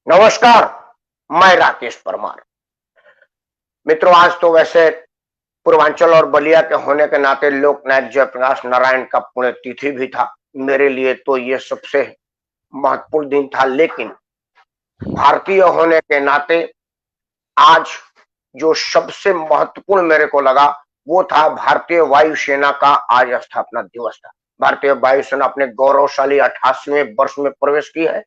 नमस्कार, मैं राकेश परमार। मित्रों, आज तो वैसे पूर्वांचल और बलिया के होने के नाते लोकनायक जयप्रकाश नारायण का पुण्यतिथि भी था। मेरे लिए तो ये सबसे महत्वपूर्ण दिन था, लेकिन भारतीय होने के नाते आज जो सबसे महत्वपूर्ण मेरे को लगा वो था भारतीय वायुसेना का आज स्थापना दिवस था। भारतीय वायुसेना अपने गौरवशाली 88वें वर्ष में प्रवेश की है।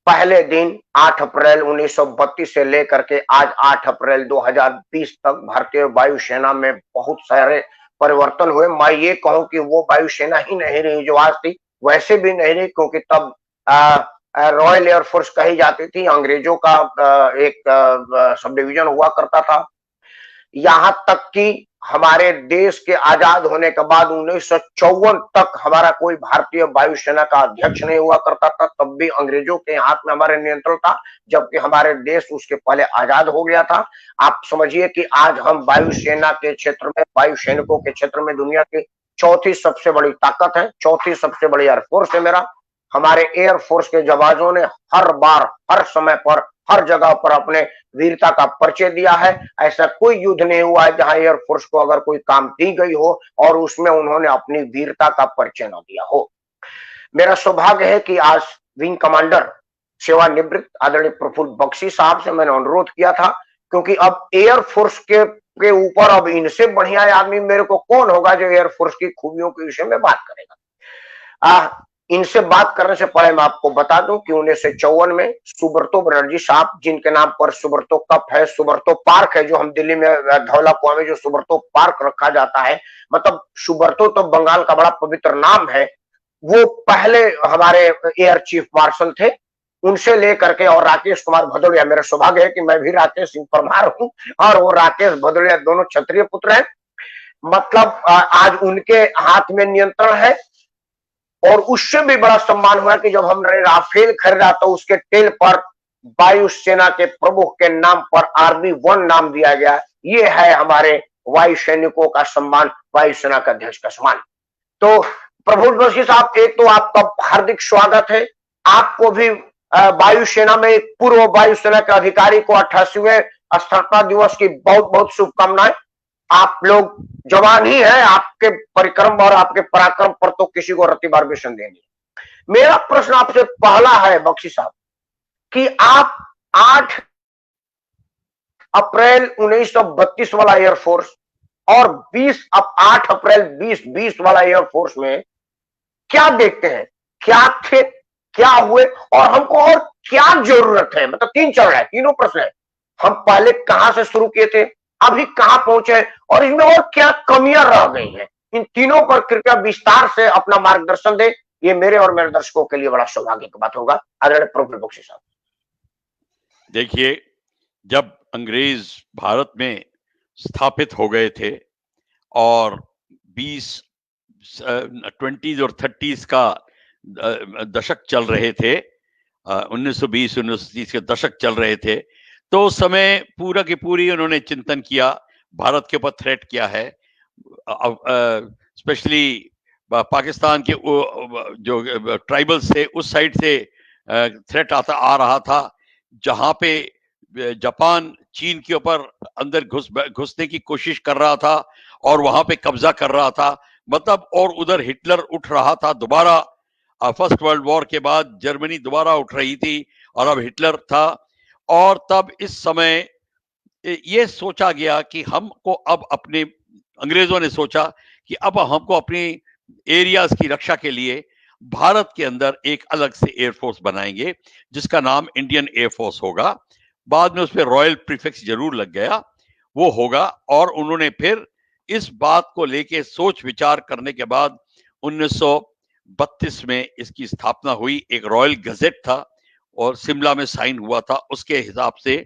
पहले दिन 8 अप्रैल 1932 से लेकर के आज 8 अप्रैल 2020 तक भारतीय वायुसेना में बहुत सारे परिवर्तन हुए। मैं ये कहूं कि वो वायुसेना ही नहीं रही जो आज थी, वैसे भी नहीं रही, क्योंकि तब रॉयल एयरफोर्स कही जाती थी। अंग्रेजों का एक सब डिवीजन हुआ करता था। यहाँ तक कि हमारे देश के आजाद होने के बाद 1954 तक हमारा कोई भारतीय वायुसेना का अध्यक्ष नहीं हुआ करता था। तब भी अंग्रेजों के हाथ में हमारे नियंत्रण था, जबकि हमारे देश उसके पहले आजाद हो गया था। आप समझिए कि आज हम वायुसेना के क्षेत्र में, वायु सैनिकों के क्षेत्र में दुनिया की चौथी सबसे बड़ी ताकत है, चौथी सबसे बड़ी एयरफोर्स है मेरा। हमारे एयरफोर्स के जवानों ने हर बार, हर समय पर, हर जगह पर अपने वीरता का परिचय दिया है। ऐसा कोई युद्ध नहीं हुआ है जहां एयरफोर्स को अगर कोई काम दी गई हो और उसमें उन्होंने अपनी वीरता का परिचय न दिया हो। मेरा सौभाग्य है कि आज विंग कमांडर सेवानिवृत्त आदरणीय प्रफुल्ल बख्शी साहब से मैंने अनुरोध किया था, क्योंकि अब एयरफोर्स के ऊपर अब इनसे बढ़िया आदमी मेरे को कौन होगा जो एयरफोर्स की खूबियों के विषय में बात करेगा। इनसे बात करने से पहले मैं आपको बता दूं कि 1954 में सुब्रतो बनर्जी साहब, जिनके नाम पर सुब्रतो कप है, सुब्रतो पार्क है, जो हम दिल्ली में धौलाकुआं में जो सुब्रतो पार्क रखा जाता है, मतलब सुब्रतो तो बंगाल का बड़ा पवित्र नाम है। वो पहले हमारे एयर चीफ मार्शल थे। उनसे लेकर के और राकेश कुमार भदौरिया, मेरा सौभाग्य है कि मैं भी राकेश सिंह परमार हूं और वो राकेश भदौरिया, दोनों क्षत्रिय पुत्र हैं। मतलब आज उनके हाथ में नियंत्रण है। और उससे भी बड़ा सम्मान हुआ कि जब हमने राफेल खरीदा तो उसके टेल पर वायुसेना के प्रमुख के नाम पर RB-1 नाम दिया गया। ये है हमारे वायु सैनिकों का सम्मान, वायुसेना का अध्यक्ष का सम्मान। तो प्रफुल्ल बख्शी साहब, एक तो आपका हार्दिक स्वागत है। आपको भी वायुसेना में एक पूर्व वायुसेना के अधिकारी को 88वें स्थापना दिवस की बहुत बहुत शुभकामनाएं। आप लोग जवान ही हैं, आपके परिक्रम और आपके पराक्रम पर तो किसी को रत्ती भर भी संदेह नहीं। मेरा प्रश्न आपसे पहला है बख्शी साहब कि आप 8 अप्रैल 1932 वाला एयरफोर्स और 8 अप्रैल 2020 वाला एयरफोर्स में क्या देखते हैं? क्या थे, क्या हुए और हमको और क्या जरूरत है? मतलब तीन चल रहा है, तीनों प्रश्न है। हम पहले कहां से शुरू किए थे, अभी कहां पहुंचे और इसमें और क्या कमियां रह गई हैं? इन तीनों पर कृपया विस्तार से अपना मार्गदर्शन दे। ये मेरे और मेरे दर्शकों के लिए बड़ा सौभाग्य की बात होगा। आदरणीय प्रफुल्ल बख्शी साहब। देखिए, जब अंग्रेज भारत में स्थापित हो गए थे और 20s और 30s का दशक चल रहे थे, 1920 1930 के दशक चल रहे थे, तो उस समय पूरा की पूरी उन्होंने चिंतन किया, भारत के ऊपर थ्रेट किया है। स्पेशली पाकिस्तान के जो ट्राइबल्स थे उस साइड से थ्रेट आ रहा था, जहां पे जापान चीन के ऊपर अंदर घुसने की कोशिश कर रहा था और वहां पे कब्जा कर रहा था। मतलब और उधर हिटलर उठ रहा था दोबारा। फर्स्ट वर्ल्ड वॉर के बाद जर्मनी दोबारा उठ रही थी और अब हिटलर था। और तब इस समय ये सोचा गया कि हमको अब अपने, अंग्रेजों ने सोचा कि अब हमको अपनी एरियाज की रक्षा के लिए भारत के अंदर एक अलग से एयरफोर्स बनाएंगे जिसका नाम इंडियन एयरफोर्स होगा। बाद में उस पर रॉयल प्रीफिक्स जरूर लग गया, वो होगा। और उन्होंने फिर इस बात को लेके सोच विचार करने के बाद 1932 में इसकी स्थापना हुई। एक रॉयल गजेट था और शिमला में साइन हुआ था। उसके हिसाब से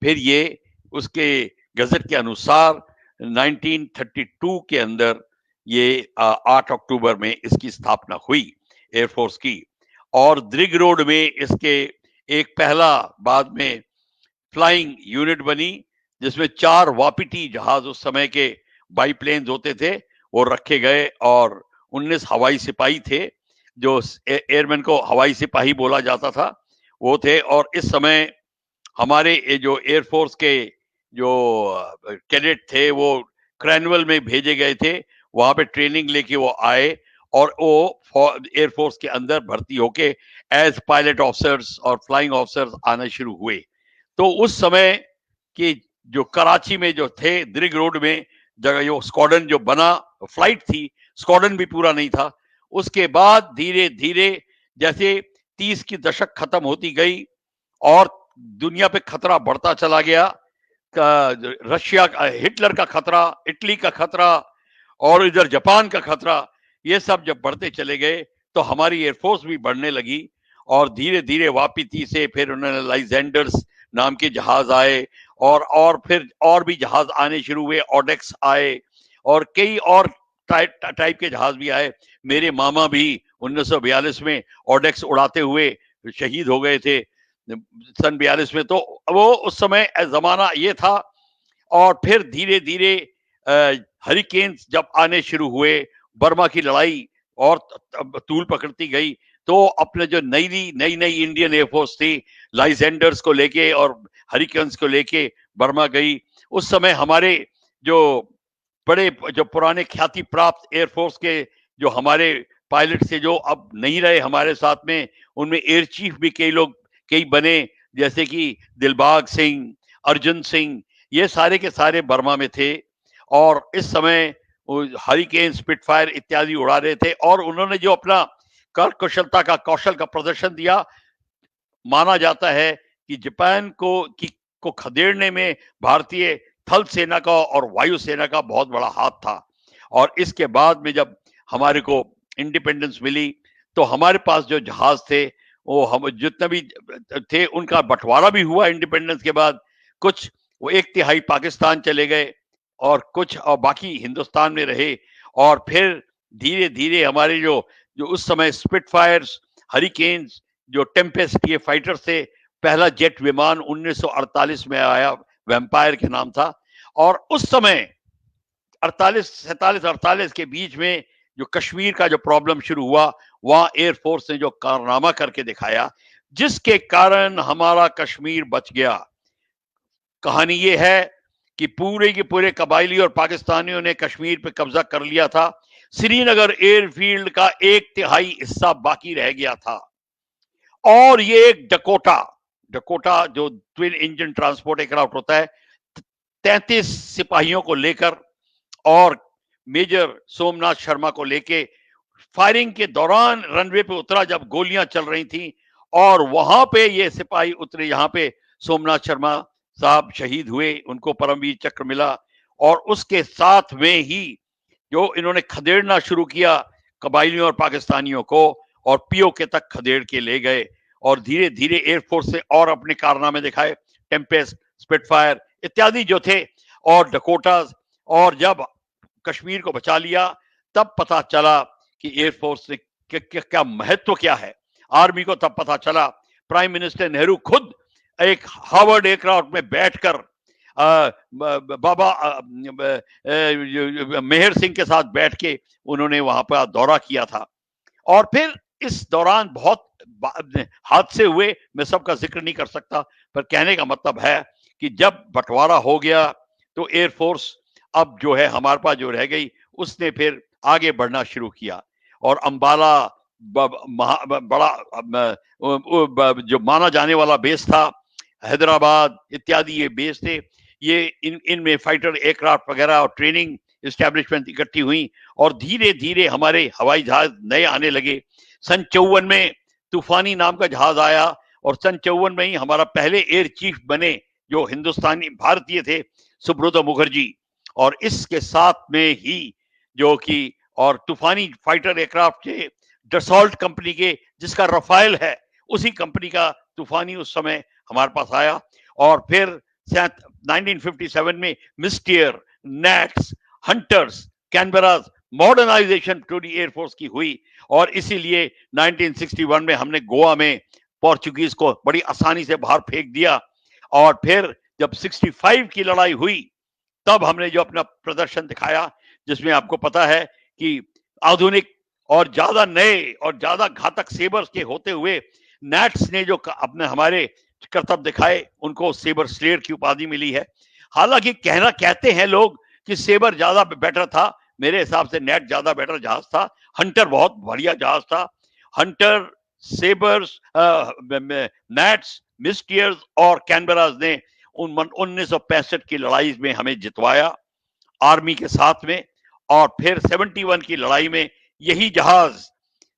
फिर ये उसके गजेट के अनुसार 1932 के अंदर ये 8 अक्टूबर में इसकी स्थापना हुई एयरफोर्स की। और द्रिग रोड में इसके एक पहला बाद में फ्लाइंग यूनिट बनी, जिसमें 4 वापीटी जहाज, उस समय के बाईप्लेन्स होते थे, वो रखे गए। और 19 हवाई सिपाही थे, जो एयरमैन को हवाई सिपाही बोला जाता था, वो थे। और इस समय हमारे ये जो एयरफोर्स के जो कैडेट थे वो क्रैनवल में भेजे गए थे, वहां पे ट्रेनिंग लेके वो आए और वो एयरफोर्स के अंदर भर्ती होके एज पायलट ऑफिसर्स और फ्लाइंग ऑफिसर्स आना शुरू हुए। तो उस समय की जो कराची में जो थे द्रिग रोड में जगह जो स्क्वाड्रन जो बना, फ्लाइट थी, स्क्वाड्रन भी पूरा नहीं था। उसके बाद धीरे धीरे जैसे 30 की दशक खत्म होती गई और दुनिया पे खतरा बढ़ता चला गया, रशिया का, हिटलर का खतरा, इटली का खतरा और इधर जापान का खतरा, ये सब जब बढ़ते चले गए तो हमारी एयरफोर्स भी बढ़ने लगी। और धीरे धीरे वापीती से फिर उन्होंने लाइजेंडर्स नाम के जहाज आए और फिर और भी जहाज आने शुरू हुए, ऑडेक्स आए और कई और टाइप के जहाज भी आए। मेरे मामा भी 1942 में ऑडेक्स उड़ाते हुए शहीद हो गए थे सन 42 में। तो वो उस समय जमाना ये था। और फिर धीरे धीरे हरिकेन्स जब आने शुरू हुए, बर्मा की लड़ाई और तूल पकड़ती गई, तो अपने जो नई नई इंडियन एयरफोर्स थी, लाइजेंडर्स को लेके और हरिकेन्स को लेके बर्मा गई। उस समय हमारे जो बड़े जो पुराने ख्याति प्राप्त एयरफोर्स के जो हमारे पायलट थे जो अब नहीं रहे हमारे साथ में, उनमें एयर चीफ भी कई बने, जैसे कि दिलबाग सिंह, अर्जुन सिंह, ये सारे के सारे बर्मा में थे। और इस समय हरिकेन, स्पिटफायर इत्यादि उड़ा रहे थे और उन्होंने जो अपना कर कुशलता का कौशल का प्रदर्शन दिया, माना जाता है कि जापान को खदेड़ने में भारतीय थल सेना का और वायु सेना का बहुत बड़ा हाथ था। और इसके बाद में जब हमारे को इंडिपेंडेंस मिली तो हमारे पास जो जहाज थे वो हम जितने भी थे उनका बंटवारा भी हुआ इंडिपेंडेंस के बाद। कुछ वो 1/3 पाकिस्तान चले गए और कुछ और बाकी हिंदुस्तान में रहे। और फिर धीरे धीरे हमारे जो जो उस समय स्पिटफायर्स, हरिकेन्स, जो टेम्पेस्ट ये फाइटर थे, पहला जेट विमान 1948 में आया, वैम्पायर के नाम था। और उस समय 48 के बीच में जो कश्मीर का जो प्रॉब्लम शुरू हुआ, वहां एयरफोर्स ने जो कारनामा करके दिखाया, जिसके कारण हमारा कश्मीर बच गया। कहानी ये है कि पूरे के पूरे कबायली और पाकिस्तानियों ने कश्मीर पे कब्जा कर लिया था। श्रीनगर एयरफील्ड का 1/3 हिस्सा बाकी रह गया था। और ये एक डकोटा जो ट्विन इंजन ट्रांसपोर्ट एयरक्राफ्ट होता है, 33 सिपाहियों को लेकर और मेजर सोमनाथ शर्मा को लेके फायरिंग के दौरान रनवे पे उतरा जब गोलियां चल रही थी। और वहां पे ये सिपाही उतरे, यहाँ पे सोमनाथ शर्मा साहब शहीद हुए, उनको परमवीर चक्र मिला। और उसके साथ में ही जो इन्होंने खदेड़ना शुरू किया कबायलियों और पाकिस्तानियों को, और पीओके तक खदेड़ के ले गए। और धीरे धीरे एयरफोर्स से और अपने कारनामे दिखाए, टेम्पेस्ट, स्पिटफायर इत्यादि जो थे और डकोटास। और जब कश्मीर को बचा लिया तब पता चला कि एयरफोर्स ने क्या महत्व क्या है। आर्मी को तब पता चला। प्राइम मिनिस्टर नेहरू खुद एक हार्वर्ड एयरक्राफ्ट में बैठकर बाबा मेहर सिंह के साथ बैठ के उन्होंने वहां पर दौरा किया था। और फिर इस दौरान बहुत हादसे हुए, मैं सबका जिक्र नहीं कर सकता, पर कहने का मतलब है कि जब बंटवारा हो गया तो एयरफोर्स अब जो है हमारे पास जो रह गई, उसने फिर आगे बढ़ना शुरू किया। और अंबाला बड़ा जो माना जाने वाला बेस था, हैदराबाद इत्यादि ये बेस थे। ये इनमें फाइटर एयरक्राफ्ट वगैरह और ट्रेनिंग इस्टेब्लिशमेंट इकट्ठी हुई और धीरे धीरे हमारे हवाई जहाज नए आने लगे। सन 54 में तूफानी नाम का जहाज आया और सन 54 में ही हमारा पहले एयर चीफ बने जो हिंदुस्तानी भारतीय थे, सुब्रतो मुखर्जी। और इसके साथ में ही जो कि और तूफानी फाइटर एयरक्राफ्ट के डसॉल्ट कंपनी के, जिसका रफाइल है, उसी कंपनी का तूफानी उस समय हमारे पास आया। और फिर 1957 में Mystere, Gnats, Hunters, Canberras modernisation to the air force की हुई। और इसीलिए 1961 में हमने गोवा में पोर्चुगीज को बड़ी आसानी से बाहर फेंक दिया। और फिर जब 65 की लड़ाई हुई तब हमने जो अपना प्रदर्शन दिखाया, जिसमें आपको पता है कि आधुनिक और ज्यादा नए और ज्यादा घातक सेबर्स के होते हुए नेट्स ने जो अपने हमारे करतब दिखाए उनको सेबर स्लेयर की उपाधि मिली है। हालांकि कहते हैं लोग कि सेबर ज्यादा बेटर था, मेरे हिसाब से नेट ज्यादा बेटर जहाज था। हंटर बहुत बढ़िया जहाज था। हंटर, सेबर्स, नेट्स, मिस्टियर्स और कैनबरास ने 1965 की लड़ाई में हमें जितवाया आर्मी के साथ में। और फिर 71 की लड़ाई में यही जहाज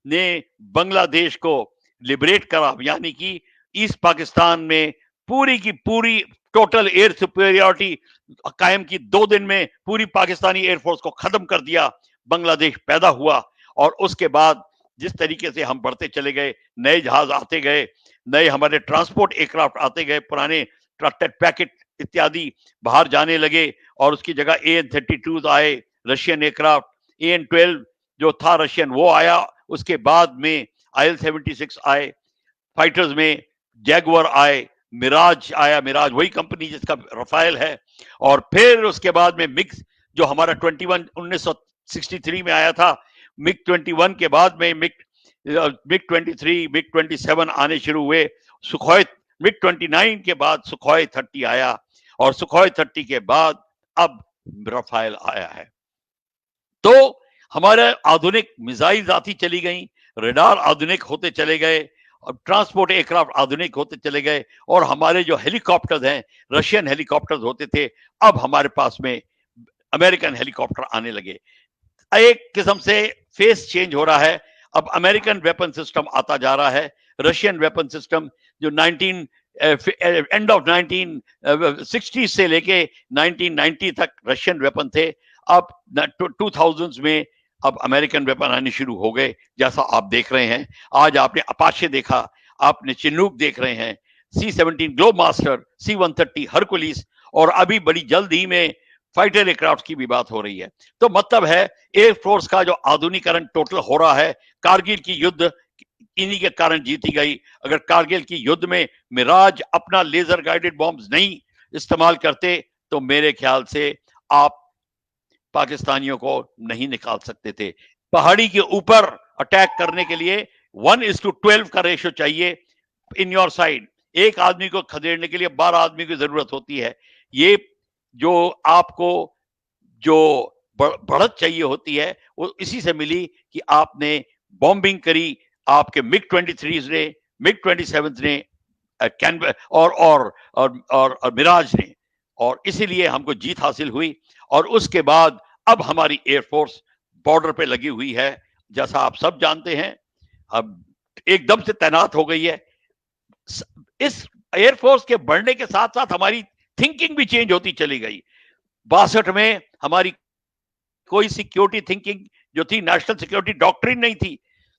ने बांग्लादेश को लिबरेट करा, यानी कि ईस्ट पाकिस्तान में पूरी की पूरी टोटल एयर सुपेरियरिटी कायम की। 2 दिन में पूरी पाकिस्तानी एयरफोर्स को खत्म कर दिया, बांग्लादेश पैदा हुआ। और उसके बाद जिस तरीके से हम बढ़ते चले गए, नए जहाज आते गए, नए हमारे ट्रांसपोर्ट एयरक्राफ्ट आते गए, पुराने पैकेट इत्यादि बाहर जाने लगे और उसकी जगह AN-32 आए, रशियन एयरक्राफ्ट। AN-12 जो था रशियन वो आया, उसके बाद में IL-76 आए, फाइटर्स में जैगुआर आए, मिराज आया, मिराज वही कंपनी जिसका रफाइल है। और फिर उसके बाद में मिग जो हमारा 21 1963 में आया था, मिग 21 के बाद में मिग 23, मिग 27 आने शुरू हुए। सुखोई मिग 29 के बाद सुखोई 30 आया और सुखोई 30 के बाद अब रफाइल आया है। तो हमारे आधुनिक मिसाइल आती चली गई, रडार आधुनिक होते चले गए, ट्रांसपोर्ट एयरक्राफ्ट आधुनिक होते चले गए। और हमारे जो हेलीकॉप्टर्स हैं, रशियन हेलीकॉप्टर्स होते थे, अब हमारे पास में अमेरिकन हेलीकॉप्टर आने लगे। एक किस्म से फेस चेंज हो रहा है। अब अमेरिकन वेपन सिस्टम आता जा रहा है। रशियन वेपन सिस्टम जो एंड ऑफ 1960 से लेके 1990 तक रशियन वेपन थे, अब 2000s में अब अमेरिकन वेपन आने शुरू हो गए, जैसा आप देख रहे हैं। आज आपने अपाचे देखा, आपने चिनूक देख रहे हैं, C-17 globe master, C-130 Hercules, और अभी बड़ी जल्द ही में फाइटर एयरक्राफ्ट की भी बात हो रही है। तो मतलब है एयरफोर्स का जो आधुनिकीकरण टोटल हो रहा है। कारगिल की युद्ध इन्हीं के कारण जीती गई। अगर कारगिल की युद्ध में मिराज अपना लेजर गाइडेड बॉम्ब्स नहीं इस्तेमाल करते तो मेरे ख्याल से आप पाकिस्तानियों को नहीं निकाल सकते थे। पहाड़ी के ऊपर अटैक करने के लिए 1:12 का रेशो चाहिए इन योर साइड। एक आदमी को खदेड़ने के लिए 12 आदमी की जरूरत होती है। ये जो आपको जो बढ़त चाहिए होती है वो इसी से मिली कि आपने बॉम्बिंग करी, आपके मिग 23 ने, मिग 27 ने, और मिराज ने, और इसीलिए हमको जीत हासिल हुई। और उसके बाद अब हमारी एयरफोर्स बॉर्डर पे लगी हुई है, जैसा आप सब जानते हैं, अब एकदम से तैनात हो गई है। इस एयरफोर्स के बढ़ने के साथ साथ हमारी थिंकिंग भी चेंज होती चली गई। 62 में हमारी कोई सिक्योरिटी थिंकिंग जो थी, नेशनल सिक्योरिटी डॉक्ट्रिन नहीं थी।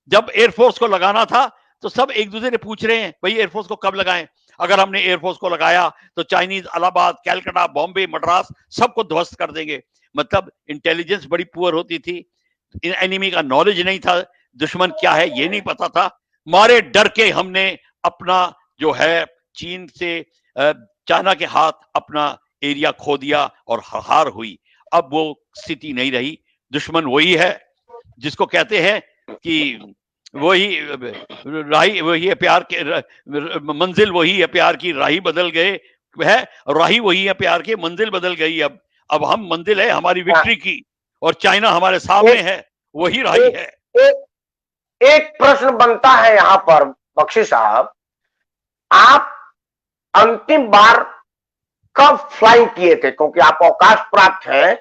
जब एयरफोर्स को लगाना था तो सब एक दूसरे से पूछ रहे हैं भाई एयरफोर्स को कब लगाएं। अगर हमने एयरफोर्स को लगाया तो चाइनीज इलाहाबाद, कैलकाटा, बॉम्बे, मद्रास सबको ध्वस्त कर देंगे। मतलब इंटेलिजेंस बड़ी पुअर होती थी, एनिमी का नॉलेज नहीं था, दुश्मन क्या है ये नहीं पता था। मारे डर के हमने अपना जो है चीन से, चाइना के हाथ अपना एरिया खो दिया और हार हुई। अब वो स्थिति नहीं रही। दुश्मन वही है जिसको कहते हैं कि वही राही वही है प्यार के, मंजिल वही है प्यार की, राही बदल गए है, राही वही है प्यार की, मंजिल बदल गई। अब हम मंजिल है हमारी विक्ट्री की और चाइना हमारे सामने है, वही राही है। एक प्रश्न बनता है यहाँ पर बख्शी साहब, आप अंतिम बार कब फ्लाई किए थे? क्योंकि आप अवकाश प्राप्त हैं,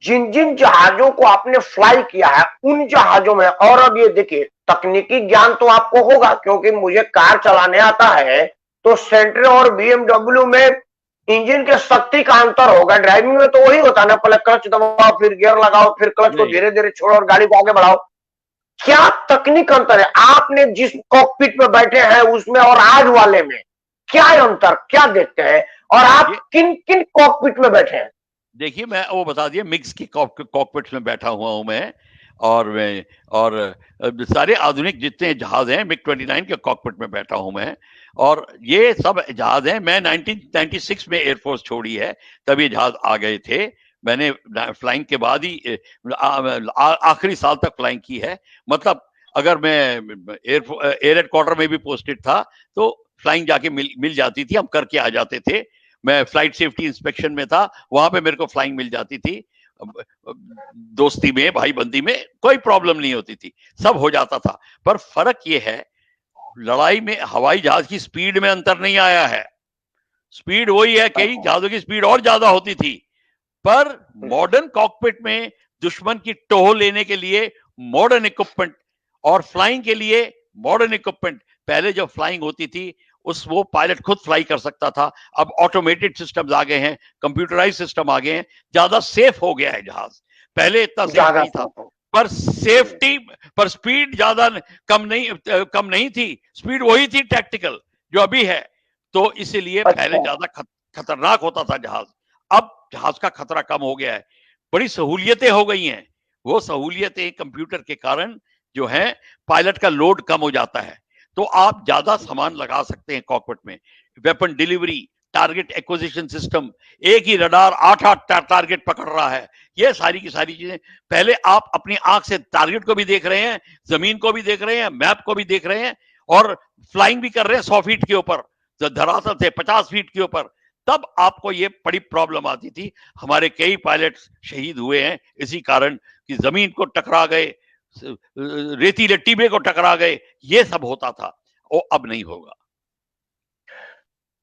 जिन जिन जहाजों को आपने फ्लाई किया है उन जहाजों में, और अब ये देखिए तकनीकी ज्ञान तो आपको होगा क्योंकि मुझे कार चलाने आता है, तो सेंट्रो और BMW में इंजन के शक्ति का अंतर होगा। ड्राइविंग में तो वही होता है ना, पहले क्लच दबाओ फिर गियर लगाओ फिर क्लच को धीरे धीरे छोड़ो और गाड़ी को आगे बढ़ाओ। क्या तकनीक अंतर है? आपने जिस कॉकपिट में बैठे हैं उसमें और आज वाले में क्या अंतर, क्या देखते हैं? और आप किन किन कॉकपिट में बैठे हैं? देखिए मैं वो बता दिया, मिक्स की कॉकपिट में बैठा हुआ हूं मैं, और सारे आधुनिक जितने जहाज हैं मिग 29 के कॉकपिट में बैठा हूं मैं। और ये सब जहाज हैं, मैं 1996 में एयरफोर्स छोड़ी है, तब ये जहाज आ गए थे। मैंने फ्लाइंग के बाद ही आखिरी साल तक फ्लाइंग की है। मतलब अगर मैं एयर हेडक्वार्टर में भी पोस्टेड था तो फ्लाइंग जाके मिल जाती थी, हम करके आ जाते थे। मैं फ्लाइट सेफ्टी इंस्पेक्शन में था, वहां पे मेरे को फ्लाइंग मिल जाती थी। दोस्ती में, भाई बंदी में कोई प्रॉब्लम नहीं होती थी, सब हो जाता था। पर फर्क ये है, लड़ाई में हवाई जहाज की स्पीड में अंतर नहीं आया है। स्पीड वही है, कई जहाजों की स्पीड और ज्यादा होती थी, पर मॉडर्न कॉकपिट में दुश्मन की टोह लेने के लिए मॉडर्न इक्विपमेंट और फ्लाइंग के लिए मॉडर्न इक्विपमेंट। पहले जो फ्लाइंग होती थी वो पायलट खुद फ्लाई कर सकता था, अब ऑटोमेटेड सिस्टम्स आ गए हैं, कंप्यूटराइज सिस्टम आ गए हैं, ज्यादा सेफ हो गया है जहाज। पहले इतना सेफ नहीं था, पर सेफ्टी, पर स्पीड ज्यादा कम नहीं थी, स्पीड वही थी टैक्टिकल जो अभी है। तो इसीलिए पहले ज्यादा खतरनाक होता था जहाज, अब जहाज का खतरा कम हो गया है, बड़ी सहूलियतें हो गई हैं। वो सहूलियतें कंप्यूटर के कारण जो है, पायलट का लोड कम हो जाता है, तो आप ज्यादा सामान लगा सकते हैं कॉकपिट में। Weapon delivery, target acquisition system, एक ही रडार 8 टारगेट पकड़ रहा है, ये सारी की सारी चीजें। पहले आप अपनी आंख से टारगेट को भी देख रहे हैं, जमीन को भी देख रहे हैं, मैप को भी देख रहे हैं, और फ्लाइंग भी कर रहे हैं 100 फीट के ऊपर, धरातल से 50 फीट के ऊपर। तब आपको ये बड़ी प्रॉब्लम आती थी। हमारे कई पायलट शहीद हुए हैं इसी कारण कि जमीन को टकरा गए, रेतीले टीबे को टकरा गए, ये सब होता था, वो अब नहीं होगा।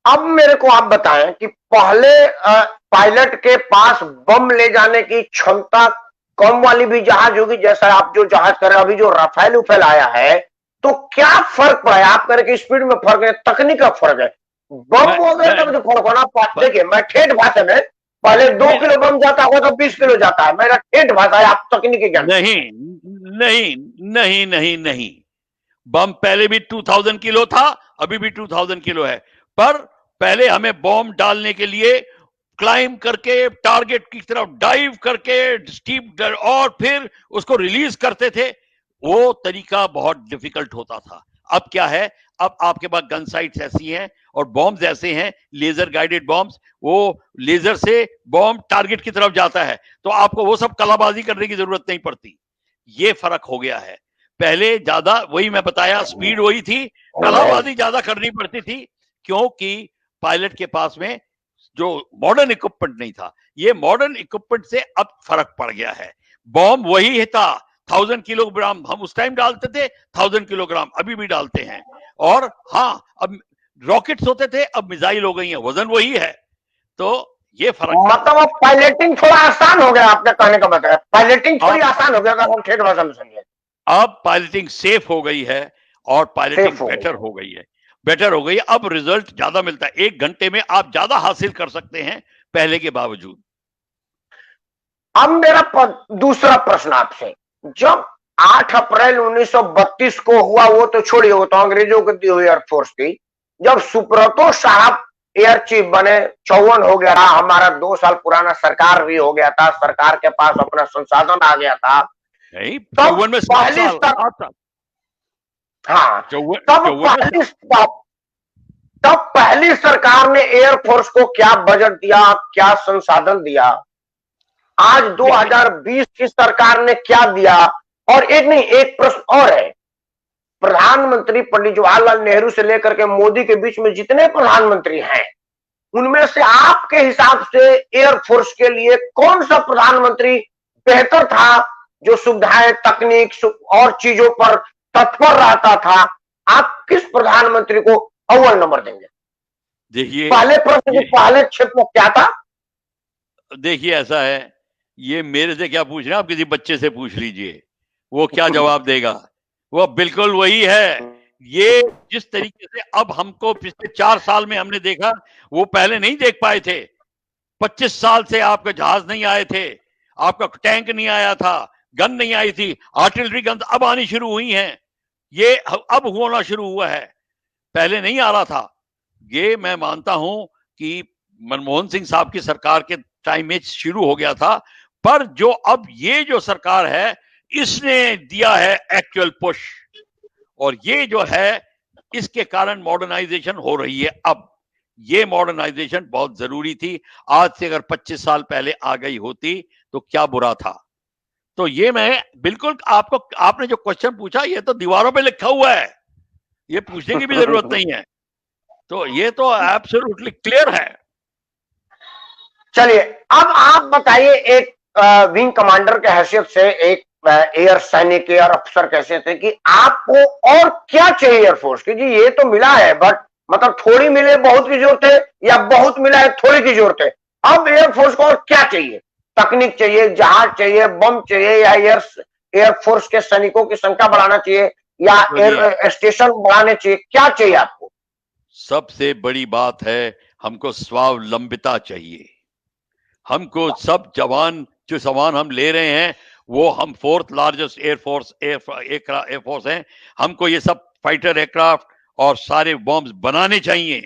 अब मेरे को आप बताएं कि पहले पायलट के पास बम ले जाने की क्षमता कम वाली भी जहाज होगी, जैसा आप जो जहाज कर रहे हैं, अभी जो राफेल उफेल आया है, तो क्या फर्क पड़ा है? आप कह रहे कि स्पीड में फर्क है, तकनीक का फर्क है, बम वगैरह का भी फर्क होना। देखिए, मैं ठेठ भाषा में, पहले 2 किलो बम जाता होगा तो 20 किलो जाता है, मेरा ठेठ भाषा है, आप तकनीकी ज्ञान। नहीं नहीं नहीं नहीं नहीं, बम पहले भी 2000 किलो था, अभी भी 2000 किलो है, पर पहले हमें बॉम्ब डालने के लिए क्लाइंब करके टारगेट की तरफ डाइव करके स्टीप और फिर उसको रिलीज करते थे, वो तरीका बहुत डिफिकल्ट होता था। अब क्या है, अब आपके पास गन साइट्स ऐसी हैं और बॉम्ब्स ऐसे हैं, लेजर गाइडेड बॉम्ब्स, वो लेजर से बॉम्ब टारगेट की तरफ जाता है, तो आपको वो सब कलाबाजी करने की जरूरत नहीं पड़ती। ये फर्क हो गया है। पहले ज्यादा, वही मैं बताया, स्पीड वही थी, कलाबाजी ज्यादा करनी पड़ती थी, क्योंकि पायलट के पास में जो मॉडर्न इक्विपमेंट नहीं था। ये मॉडर्न इक्विपमेंट से अब फर्क पड़ गया है। बॉम्ब वही था, 1000 किलोग्राम हम उस टाइम डालते थे, 1000 किलोग्राम अभी भी डालते हैं। और हाँ, अब रॉकेट्स होते थे, अब मिसाइल हो गई है, वजन वही है। तो ये फर्क, मतलब अब पायलटिंग थोड़ा आसान हो गया, आपने कहने का मतलब पायलटिंग थोड़ी आसान हो गया, अगर हम ठेठ भाषा में समझे। अब पायलटिंग सेफ हो गई है और पायलटिंग बेटर हो गई है, बेटर हो गई है। अब रिजल्ट ज्यादा मिलता है, 1 घंटे में आप ज्यादा हासिल कर सकते हैं पहले के बावजूद। अब मेरा दूसरा प्रश्न आपसे, जब 8 अप्रैल 1932 को हुआ, वो तो छोड़िए, वो तो अंग्रेजों की दी हुई एयरफोर्स थी। जब सुब्रतो साहब एयर चीफ बने, 54 हो गया था, हमारा 2 साल पुराना सरकार भी हो गया था, सरकार के पास अपना संसाधन आ गया था। नहीं, तब 54 में 7 साल, हाँ, तब पहली सरकार ने एयरफोर्स को क्या बजट दिया, क्या संसाधन दिया? आज 2020 की सरकार ने क्या दिया? और एक प्रश्न और है, प्रधानमंत्री पंडित जवाहरलाल नेहरू से लेकर के मोदी के बीच में जितने प्रधानमंत्री हैं, उनमें से आपके हिसाब से एयरफोर्स के लिए कौन सा प्रधानमंत्री बेहतर था, जो सुविधाएं, तकनीक और चीजों पर तत्पर रहता था? आप किस प्रधानमंत्री को अव्वल नंबर देंगे? देखिए, पहले प्रश्न के पहले क्षेत्र में क्या था? देखिए, ऐसा है, ये मेरे से क्या पूछ रहे हैं आप, किसी बच्चे से पूछ लीजिए, वो क्या जवाब देगा। वो बिल्कुल वही है। ये जिस तरीके से अब हमको पिछले 4 साल में हमने देखा, वो पहले नहीं देख पाए थे। 25 साल से आपके जहाज नहीं आए थे, आपका टैंक नहीं आया था, गन नहीं आई थी, आर्टिलरी गन अब आनी शुरू हुई हैं, ये अब होना शुरू हुआ है, पहले नहीं आ रहा था। ये मैं मानता हूं कि मनमोहन सिंह साहब की सरकार के टाइम में शुरू हो गया था, पर जो अब ये जो सरकार है, इसने दिया है एक्चुअल पुश, और ये जो है, इसके कारण मॉडर्नाइजेशन हो रही है। अब ये मॉडर्नाइजेशन बहुत जरूरी थी। आज से अगर 25 साल पहले आ गई होती तो क्या बुरा था, तो ये मैं बिल्कुल आपको, आपने जो क्वेश्चन पूछा ये तो दीवारों पे लिखा हुआ है, ये पूछने की भी जरूरत नहीं है, तो ये तो एब्सोल्युटली क्लियर है। चलिए, अब आप बताइए, एक विंग कमांडर के हैसियत से, एक एयर सैनिक एयर अफसर कैसे थे कि आपको और क्या चाहिए एयरफोर्स की? जी ये तो मिला है, बट मतलब थोड़ी मिले बहुत की जरूरत है, या बहुत मिला है थोड़ी की जरूरत है? अब एयरफोर्स को और क्या चाहिए? तकनीक चाहिए, जहाज चाहिए, बम चाहिए, या एयरफोर्स के सैनिकों की संख्या बढ़ाना चाहिए, या सुनिए, एयर स्टेशन बढ़ाने चाहिए? क्या चाहिए आपको? सबसे बड़ी बात है हमको स्वावलंबिता चाहिए। हमको सब जवान जो सामान हम ले रहे हैं, वो हम फोर्थ लार्जेस्ट एयरफोर्स हैं, हमको ये सब फाइटर एयरक्राफ्ट और सारे बॉम्ब्स बनाने चाहिए,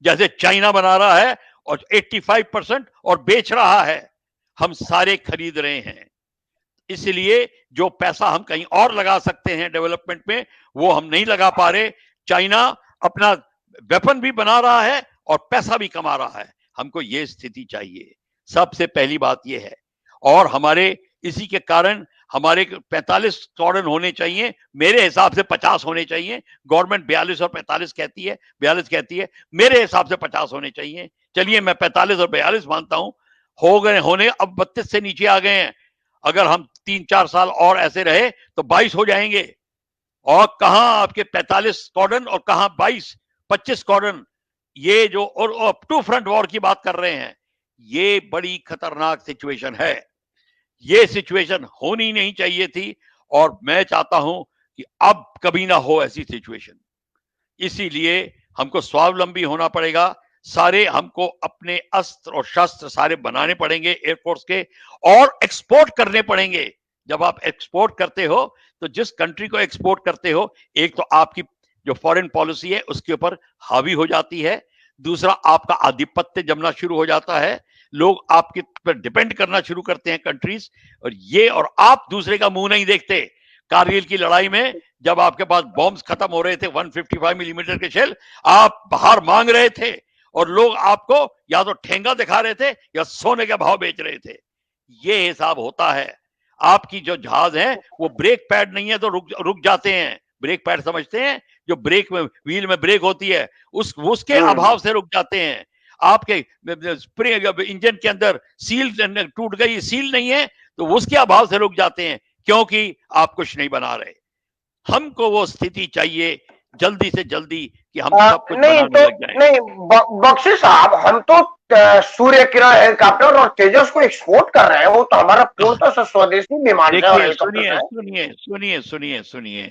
जैसे चाइना बना रहा है और 85% और बेच रहा है, हम सारे खरीद रहे हैं। इसलिए जो पैसा हम कहीं और लगा सकते हैं डेवलपमेंट में, वो हम नहीं लगा पा रहे। चाइना अपना वेपन भी बना रहा है और पैसा भी कमा रहा है, हमको ये स्थिति चाहिए, सबसे पहली बात ये है। और हमारे इसी के कारण हमारे 45 स्क्वाड्रन होने चाहिए, मेरे हिसाब से 50 होने चाहिए। गवर्नमेंट 42 और 45 कहती है, 42 कहती है, मेरे हिसाब से 50 होने चाहिए। चलिए मैं 45 और 42 मानता हूं, हो गए होने, अब 32 से नीचे आ गए हैं। अगर हम 3-4 साल और ऐसे रहे तो 22 हो जाएंगे, और कहां आपके 45 स्क्वाड्रन और कहां 22-25 स्क्वाड्रन, ये जो और अप टू फ्रंट वॉर की बात कर रहे हैं, ये बड़ी खतरनाक सिचुएशन है। ये सिचुएशन होनी नहीं चाहिए थी, और मैं चाहता हूं कि अब कभी ना हो ऐसी सिचुएशन। इसीलिए हमको स्वावलंबी होना पड़ेगा, सारे हमको अपने अस्त्र और शस्त्र सारे बनाने पड़ेंगे एयरफोर्स के, और एक्सपोर्ट करने पड़ेंगे। जब आप एक्सपोर्ट करते हो तो जिस कंट्री को एक्सपोर्ट करते हो, एक तो आपकी जो फॉरेन पॉलिसी है उसके ऊपर हावी हो जाती है, दूसरा आपका आधिपत्य जमना शुरू हो जाता है, लोग आपके पर डिपेंड करना शुरू करते हैं कंट्रीज, और आप दूसरे का मुंह नहीं देखते। कारगिल की लड़ाई में जब आपके पास बॉम्ब्स खत्म हो रहे थे 155 मिलीमीटर के शेल, आप बाहर मांग रहे थे, और लोग आपको या तो ठेंगा दिखा रहे थे या सोने के भाव बेच रहे थे। ये हिसाब होता है। आपकी जो जहाज है वो ब्रेक पैड नहीं है तो रुक रुक जाते हैं। ब्रेक पैड समझते हैं, जो ब्रेक में व्हील में ब्रेक होती है, उसके अभाव से रुक जाते हैं। आपके स्प्रिंग इंजन के अंदर सील टूट गई, सील नहीं है तो उसके अभाव से रुक जाते हैं, क्योंकि आप कुछ नहीं बना रहे। हमको वो स्थिति चाहिए जल्दी से जल्दी कि हम सब कुछ नहीं बनाने तो लग जाएं। नहीं, बख्शी साहब, हम तो सूर्य किरण हेलीकॉप्टर और तेजस को एक्सपोर्ट कर रहे हैं, वो तो हमारा पूर्णतः से स्वदेशी विमान है और देखिए, हेलीकॉप्टर सुनिए है। सुनिए सुनिए सुनिए सुनिए,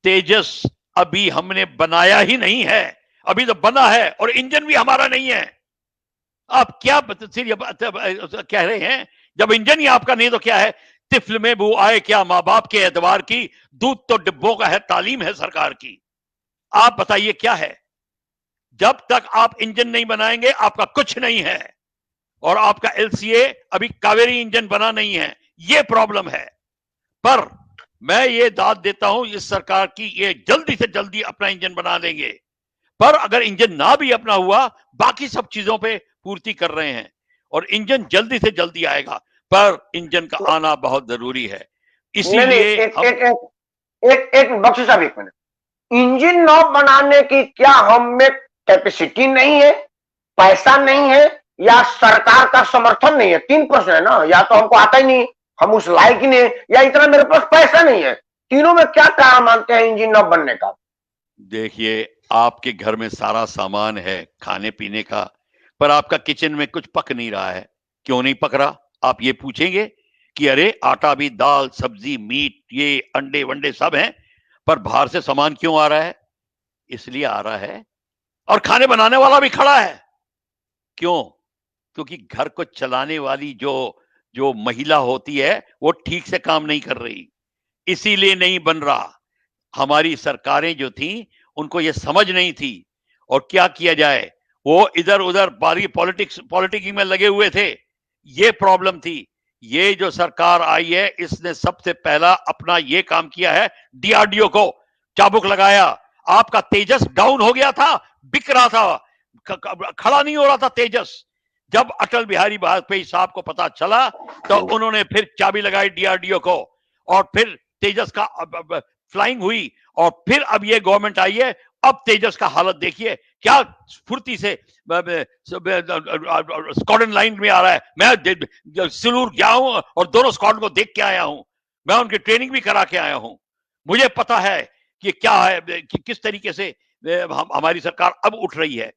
तेजस अभी हमने बनाया ही नहीं है, अभी तो बना है और इंजन भी हमारा नहीं है। आप क्या कह रहे हैं? जब इंजन ही आपका नहीं तो क्या है? तिफल में वो आए क्या माँ बाप के एतबार की, दूध तो डिब्बों का है, तालीम है सरकार की। आप बताइए क्या है? जब तक आप इंजन नहीं बनाएंगे आपका कुछ नहीं है, और आपका एलसीए अभी कावेरी इंजन बना नहीं है, ये प्रॉब्लम है। पर मैं ये दाद देता हूं इस सरकार की, ये जल्दी से जल्दी अपना इंजन बना लेंगे। पर अगर इंजन ना भी अपना हुआ, बाकी सब चीजों पे पूर्ति कर रहे हैं, और इंजन जल्दी से जल्दी आएगा, पर इंजन का आना बहुत जरूरी है। नहीं नहीं, इसीलिए एक हम एक एक एक, एक बख्शी साहब, एक मिनट। इंजन न बनाने की क्या हम में कैपेसिटी नहीं है, पैसा नहीं है, या सरकार का समर्थन नहीं है? 3 प्रश्न है ना, या तो हमको आता ही नहीं, हम उस लायक ही नहीं है, या इतना मेरे पास पैसा नहीं है। तीनों में क्या कारण मानते हैं इंजन न बनने का? देखिए, आपके घर में सारा सामान है खाने पीने का, पर आपका किचन में कुछ पक नहीं रहा है। क्यों नहीं पक रहा? आप ये पूछेंगे कि अरे आटा भी, दाल सब्जी मीट, ये अंडे वंडे सब हैं, पर बाहर से सामान क्यों आ रहा है? इसलिए आ रहा है, और खाने बनाने वाला भी खड़ा है। क्यों? क्योंकि घर को चलाने वाली जो जो महिला होती है वो ठीक से काम नहीं कर रही, इसीलिए नहीं बन रहा। हमारी सरकारें जो थी उनको ये समझ नहीं थी, और क्या किया जाए, वो इधर उधर बारी पॉलिटिक्स में लगे हुए थे। ये प्रॉब्लम थी। ये जो सरकार आई है इसने सबसे पहला अपना ये काम किया है, डीआरडीओ को चाबुक लगाया। आपका तेजस डाउन हो गया था, बिक रहा था, खड़ा नहीं हो रहा था तेजस। जब अटल बिहारी वाजपेयी साहब को पता चला तो उन्होंने फिर चाबी लगाई डीआरडीओ को, और फिर तेजस का फ्लाइंग हुई, और फिर अब ये गवर्नमेंट आई है। अब तेजस का हालत देखिए, क्या स्फूर्ति से स्क्वाड्रन लाइन में आ रहा है। मैं सिलूर गया हूं और दोनों स्क्वाड्रन को देख के आया हूं, मैं उनकी ट्रेनिंग भी करा के आया हूं। मुझे पता है कि क्या है, कि किस तरीके से हमारी सरकार अब उठ रही है।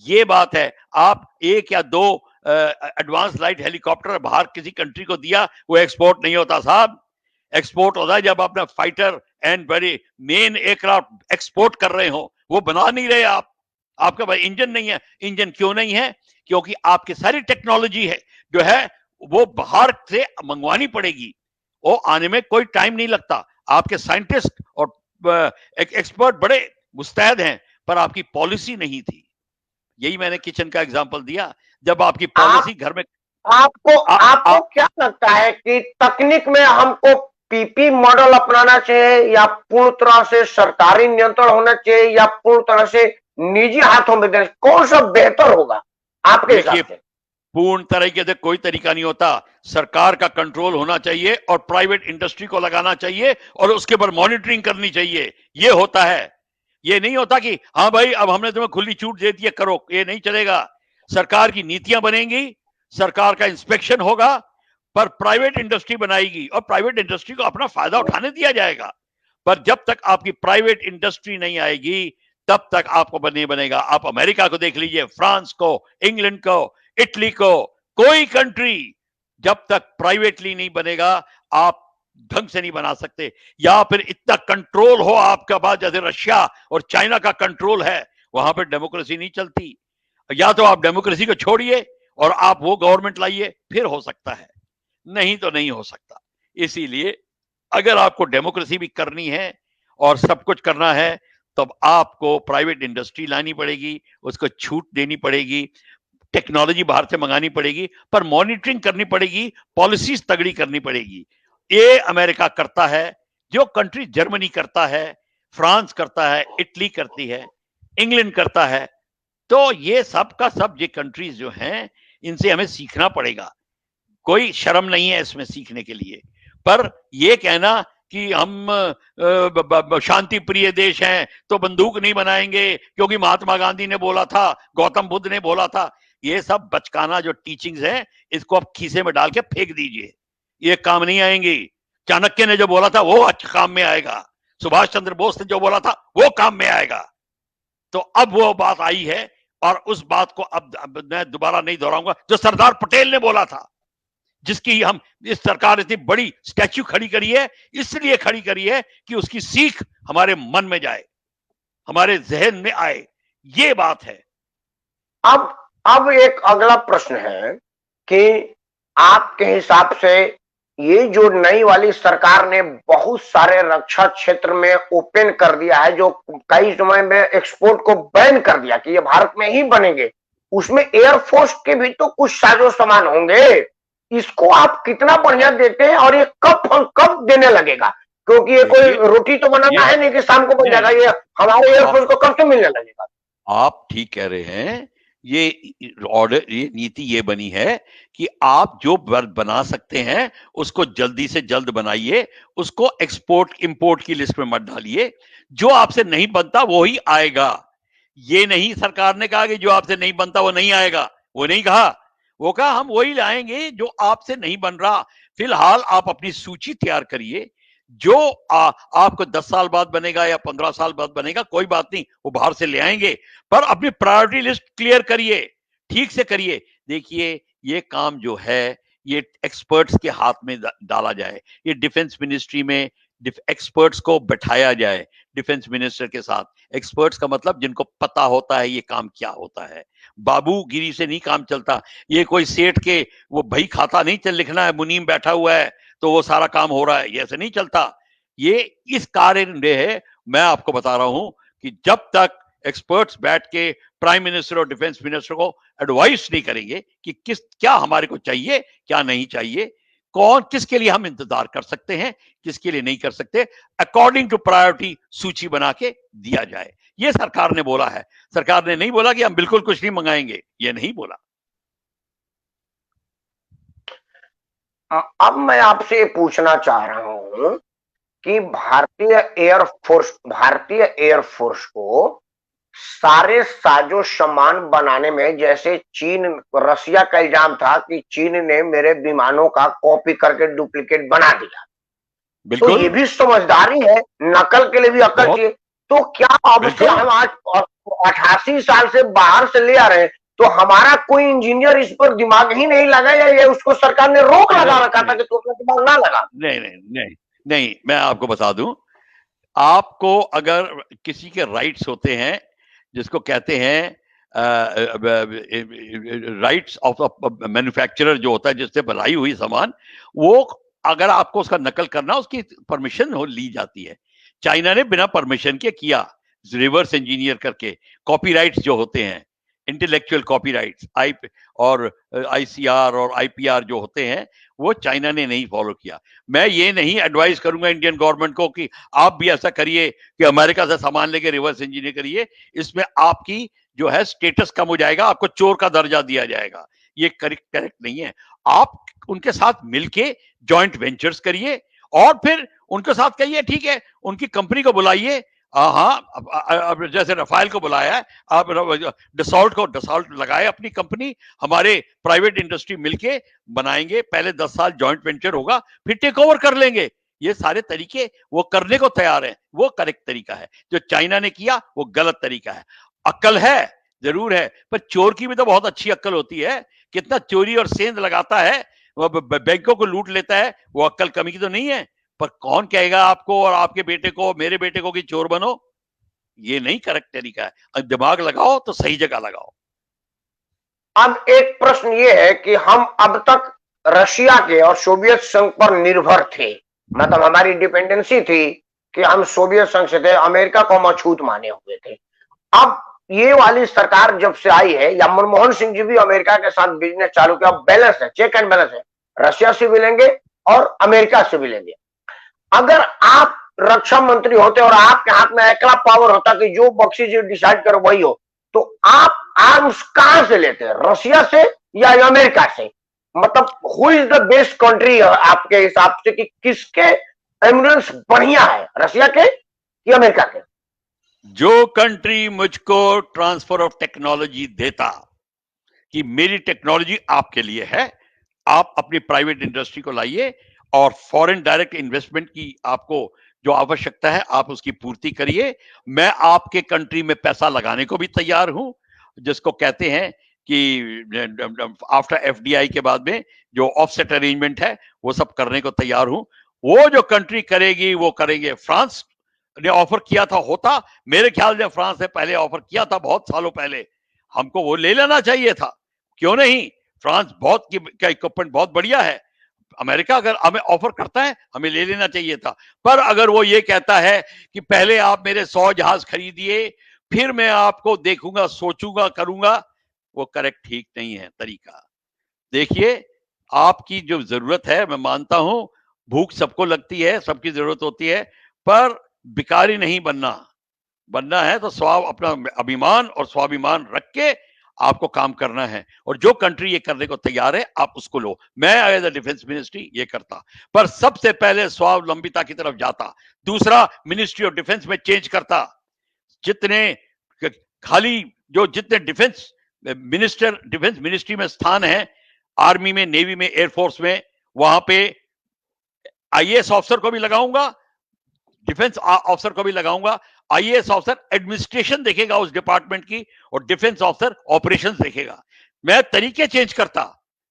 ये बात है। आप एक या दो एडवांस लाइट हेलीकॉप्टर बाहर किसी कंट्री को दिया, वो एक्सपोर्ट नहीं होता साहब। एक्सपोर्ट होता है जब अपना फाइटर एंड बड़े मेन एयरक्राफ्ट एक्सपोर्ट कर रहे हो, वो बना नहीं रहे आप। आपके पास इंजन नहीं है। इंजन क्यों नहीं है? क्योंकि आपकी सारी टेक्नोलॉजी है जो है वो बाहर से मंगवानी पड़ेगी, वो आने में कोई टाइम नहीं लगता। आपके साइंटिस्ट और एक्सपर्ट बड़े मुस्तैद हैं, पर आपकी पॉलिसी नहीं थी। यही मैंने किचन का एग्जांपल दिया। जब आपकी पॉलिसी घर में आपको क्या लगता है कि तकनीक में हमको पीपी मॉडल अपनाना चाहिए, या पूर्ण तरह से सरकारी नियंत्रण होना चाहिए, या पूर्ण तरह से निजी हाथों में देना, कौन सा बेहतर होगा आपके हिसाब से? पूर्ण तरीके से कोई तरीका नहीं होता। सरकार का कंट्रोल होना चाहिए और प्राइवेट इंडस्ट्री को लगाना चाहिए और उसके ऊपर मॉनिटरिंग करनी चाहिए। ये होता है। ये नहीं होता कि हाँ भाई अब हमने तुम्हें खुली छूट दे दी है, करो। ये नहीं चलेगा। सरकार की नीतियां बनेंगी, सरकार का इंस्पेक्शन होगा, पर प्राइवेट इंडस्ट्री बनाएगी और प्राइवेट इंडस्ट्री को अपना फायदा उठाने दिया जाएगा। पर जब तक आपकी प्राइवेट इंडस्ट्री नहीं आएगी तब तक आपको नहीं बनेगा। आप अमेरिका को देख लीजिए, फ्रांस को, इंग्लैंड को, इटली को, कोई कंट्री जब तक प्राइवेटली नहीं बनेगा आप ढंग से नहीं बना सकते। या फिर इतना कंट्रोल हो आपका पास, जैसे रशिया और चाइना का कंट्रोल है, वहां पर डेमोक्रेसी नहीं चलती। या तो आप डेमोक्रेसी को छोड़िए और आप वो गवर्नमेंट लाइए, फिर हो सकता है, नहीं तो नहीं हो सकता। इसीलिए अगर आपको डेमोक्रेसी भी करनी है और सब कुछ करना है, तब आपको प्राइवेट इंडस्ट्री लानी पड़ेगी, उसको छूट देनी पड़ेगी, टेक्नोलॉजी बाहर से मंगानी पड़ेगी, पर मॉनिटरिंग करनी पड़ेगी, पॉलिसीज तगड़ी करनी पड़ेगी। ये अमेरिका करता है, जो कंट्री जर्मनी करता है, फ्रांस करता है, इटली करती है, इंग्लैंड करता है। तो ये सब का सब ये कंट्रीज जो हैं, इनसे हमें सीखना पड़ेगा। कोई शर्म नहीं है इसमें सीखने के लिए। पर यह कहना कि हम शांति प्रिय देश हैं तो बंदूक नहीं बनाएंगे क्योंकि महात्मा गांधी ने बोला था, गौतम बुद्ध ने बोला था, ये सब बचकाना जो टीचिंग्स हैं, इसको आप खीसे में डाल के फेंक दीजिए। ये काम नहीं आएंगी। चाणक्य ने जो बोला था वो अच्छा काम में आएगा, सुभाष चंद्र बोस ने जो बोला था वो काम में आएगा। तो अब वो बात आई है, और उस बात को अब मैं दोबारा नहीं दोहराऊंगा, जो सरदार पटेल ने बोला था, जिसकी हम इस सरकार इतनी बड़ी स्टैच्यू खड़ी करी है, इसलिए खड़ी करी है कि उसकी सीख हमारे मन में जाए, हमारे जहन में आए। ये बात है। अब एक अगला प्रश्न है कि आपके हिसाब से ये जो नई वाली सरकार ने बहुत सारे रक्षा क्षेत्र में ओपन कर दिया है, जो कई समय में एक्सपोर्ट को बैन कर दिया कि ये भारत में ही बनेंगे, उसमें एयरफोर्स के भी तो कुछ साजो सामान होंगे। इसको आप कितना बढ़िया देते हैं, और ये कब देने लगेगा? क्योंकि ये कोई रोटी तो बनाना है नहीं कि शाम को बन जाएगा। ये हमारे एयरफोर्स को कब से मिलने लगेगा? आप ठीक कह रहे हैं। ये ऑर्डर, ये नीति ये बनी है कि आप जो बना सकते हैं उसको जल्दी से जल्द बनाइए, उसको एक्सपोर्ट इंपोर्ट की लिस्ट में मत डालिए। जो आपसे नहीं बनता वो ही आएगा। ये नहीं सरकार ने कहा कि जो आपसे नहीं बनता वो नहीं आएगा, वो नहीं कहा। वो कहा हम वही लाएंगे जो आपसे नहीं बन रहा। फिलहाल आप अपनी सूची तैयार करिए, जो आपको 10 साल बाद बनेगा या 15 साल बाद बनेगा, कोई बात नहीं, वो बाहर से ले आएंगे। पर अपनी प्रायोरिटी लिस्ट क्लियर करिए, ठीक से करिए। देखिए ये काम जो है ये एक्सपर्ट्स के हाथ में डाला जाए। ये डिफेंस मिनिस्ट्री में एक्सपर्ट्स को बैठाया जाए, डिफेंस मिनिस्टर के साथ। एक्सपर्ट्स का मतलब जिनको पता होता है ये काम क्या होता है। बाबूगिरी से नहीं काम चलता। ये कोई सेठ के वो भाई खाता नहीं चल लिखना है, मुनीम बैठा हुआ है तो वो सारा काम हो रहा है, ये ऐसे नहीं चलता। ये इस कार्य में है। मैं आपको बता रहा हूं कि जब तक एक्सपर्ट्स बैठ के प्राइम मिनिस्टर और डिफेंस मिनिस्टर को एडवाइस नहीं करेंगे कि क्या हमारे को चाहिए, क्या नहीं चाहिए, कौन किसके लिए हम इंतजार कर सकते हैं, किसके लिए नहीं कर सकते, अकॉर्डिंग टू प्रायोरिटी सूची बना के दिया जाए। ये सरकार ने बोला है। सरकार ने नहीं बोला कि हम बिल्कुल कुछ नहीं मंगाएंगे, ये नहीं बोला। अब मैं आपसे ये पूछना चाह रहा हूं कि भारतीय एयरफोर्स को सारे साजो सामान बनाने में, जैसे चीन, रसिया का इल्जाम था कि चीन ने मेरे विमानों का कॉपी करके डुप्लीकेट बना दिया, तो ये बिल्कुल। भी समझदारी है, नकल के लिए भी अकल बहुत। चाहिए। तो क्या अब से बिल्कुल। हम आज 88 साल से बाहर से ले आ रहे हैं, तो हमारा कोई इंजीनियर इस पर दिमाग ही नहीं लगा, या ये उसको सरकार ने रोक लगा नहीं रखा था नहीं कि तू अपना दिमाग ना लगा? नहीं नहीं नहीं नहीं, मैं आपको बता दूं, आपको अगर किसी के राइट्स होते हैं, जिसको कहते हैं राइट्स ऑफ मैन्युफैक्चरर जो होता है, जिससे बनाई हुई सामान, वो अगर आपको उसका नकल करना, उसकी परमिशन हो ली जाती है। चाइना ने बिना परमिशन के किया, रिवर्स इंजीनियर करके। कॉपीराइट्स जो होते हैं, इंटेलेक्चुअल कॉपीराइट्स, और आईसीआर और आईपीआर जो होते हैं, वो चाइना ने नहीं फॉलो किया। मैं ये नहीं एडवाइस करूंगा इंडियन गवर्नमेंट को कि आप भी ऐसा करिए कि अमेरिका से सामान लेके रिवर्स इंजीनियर करिए। इसमें आपकी जो है स्टेटस कम हो जाएगा, आपको चोर का दर्जा दिया जाएगा। ये करेक्ट नहीं है। आप उनके साथ मिलके जॉइंट वेंचर्स करिए, और फिर उनके साथ कहिए ठीक है, उनकी कंपनी को बुलाइए। हाँ, अब जैसे रफाइल को बुलाया है, आप डसॉल्ट लगाए अपनी कंपनी, हमारे प्राइवेट इंडस्ट्री मिलके बनाएंगे, पहले 10 साल जॉइंट वेंचर होगा, फिर टेक ओवर कर लेंगे। ये सारे तरीके वो करने को तैयार है, वो करेक्ट तरीका है। जो चाइना ने किया वो गलत तरीका है। अक्ल है, जरूर है, पर चोर की भी तो बहुत अच्छी अक्ल होती है। कितना चोरी और सेंध लगाता है, वो बैंकों को लूट लेता है, वो अक्ल कमी की तो नहीं है। पर कौन कहेगा आपको और आपके बेटे को, मेरे बेटे को, कि चोर बनो? ये नहीं करेक्ट तरीका है। दिमाग लगाओ तो सही जगह लगाओ। अब एक प्रश्न ये है कि हम अब तक रशिया के और सोवियत संघ पर निर्भर थे, मतलब हमारी डिपेंडेंसी थी कि हम सोवियत संघ से थे, अमेरिका को हम अछूत माने हुए थे। अब ये वाली सरकार जब से आई है, या मनमोहन सिंह जी भी अमेरिका के साथ बिजनेस चालू किया, बैलेंस है, चेक एंड बैलेंस है, रशिया से भी लेंगे और अमेरिका से भी लेंगे। अगर आप रक्षा मंत्री होते और आपके हाथ में अकेला पावर होता कि जो बख्शी जी डिसाइड करो वही हो, तो आप आर्म्स कहां से लेते हैं, रशिया से या अमेरिका से? मतलब who is the best country आपके हिसाब से, कि किसके एम्बुलेंस बढ़िया है, रशिया के या अमेरिका के? जो कंट्री मुझको ट्रांसफर ऑफ टेक्नोलॉजी देता कि मेरी टेक्नोलॉजी आपके लिए है, आप अपनी प्राइवेट इंडस्ट्री को लाइए, और फॉरेन डायरेक्ट इन्वेस्टमेंट की आपको जो आवश्यकता है आप उसकी पूर्ति करिए, मैं आपके कंट्री में पैसा लगाने को भी तैयार हूं। जिसको कहते हैं कि आफ्टर एफडीआई के बाद में जो ऑफसेट अरेंजमेंट है, वो सब करने को तैयार हूं। वो जो कंट्री करेगी वो करेंगे। फ्रांस ने ऑफर किया था, होता मेरे ख्याल से फ्रांस ने पहले ऑफर किया था, बहुत सालों पहले। हमको वो ले लेना चाहिए था, क्यों नहीं? फ्रांस बहुत का इक्विपमेंट बहुत बढ़िया है। अमेरिका अगर हमें ऑफर करता है, हमें ले लेना चाहिए था। पर अगर वो ये कहता है कि पहले आप मेरे 100 जहाज खरीदिए, फिर मैं आपको देखूंगा, सोचूंगा, करूंगा, वो करेक्ट ठीक नहीं है तरीका। देखिए, आपकी जो जरूरत है, मैं मानता हूं, भूख सबको लगती है, सबकी जरूरत होती है, पर भिखारी नहीं बनना। बनना है तो अपना अभिमान और स्वाभिमान रख के आपको काम करना है, और जो कंट्री ये करने को तैयार है आप उसको लो। मैं एज अ डिफेंस मिनिस्ट्री ये करता, पर सबसे पहले स्वावलंबिता की तरफ जाता। दूसरा, मिनिस्ट्री ऑफ डिफेंस में चेंज करता। जितने खाली जो जितने डिफेंस मिनिस्ट्री में स्थान है, आर्मी में, नेवी में, एयरफोर्स में, वहां पे आईएएस ऑफिसर को भी लगाऊंगा, डिफेंस ऑफिसर को भी लगाऊंगा। आईएएस ऑफिसर एडमिनिस्ट्रेशन देखेगा उस डिपार्टमेंट की, और डिफेंस ऑफिसर ऑपरेशंस देखेगा। मैं तरीके चेंज करता,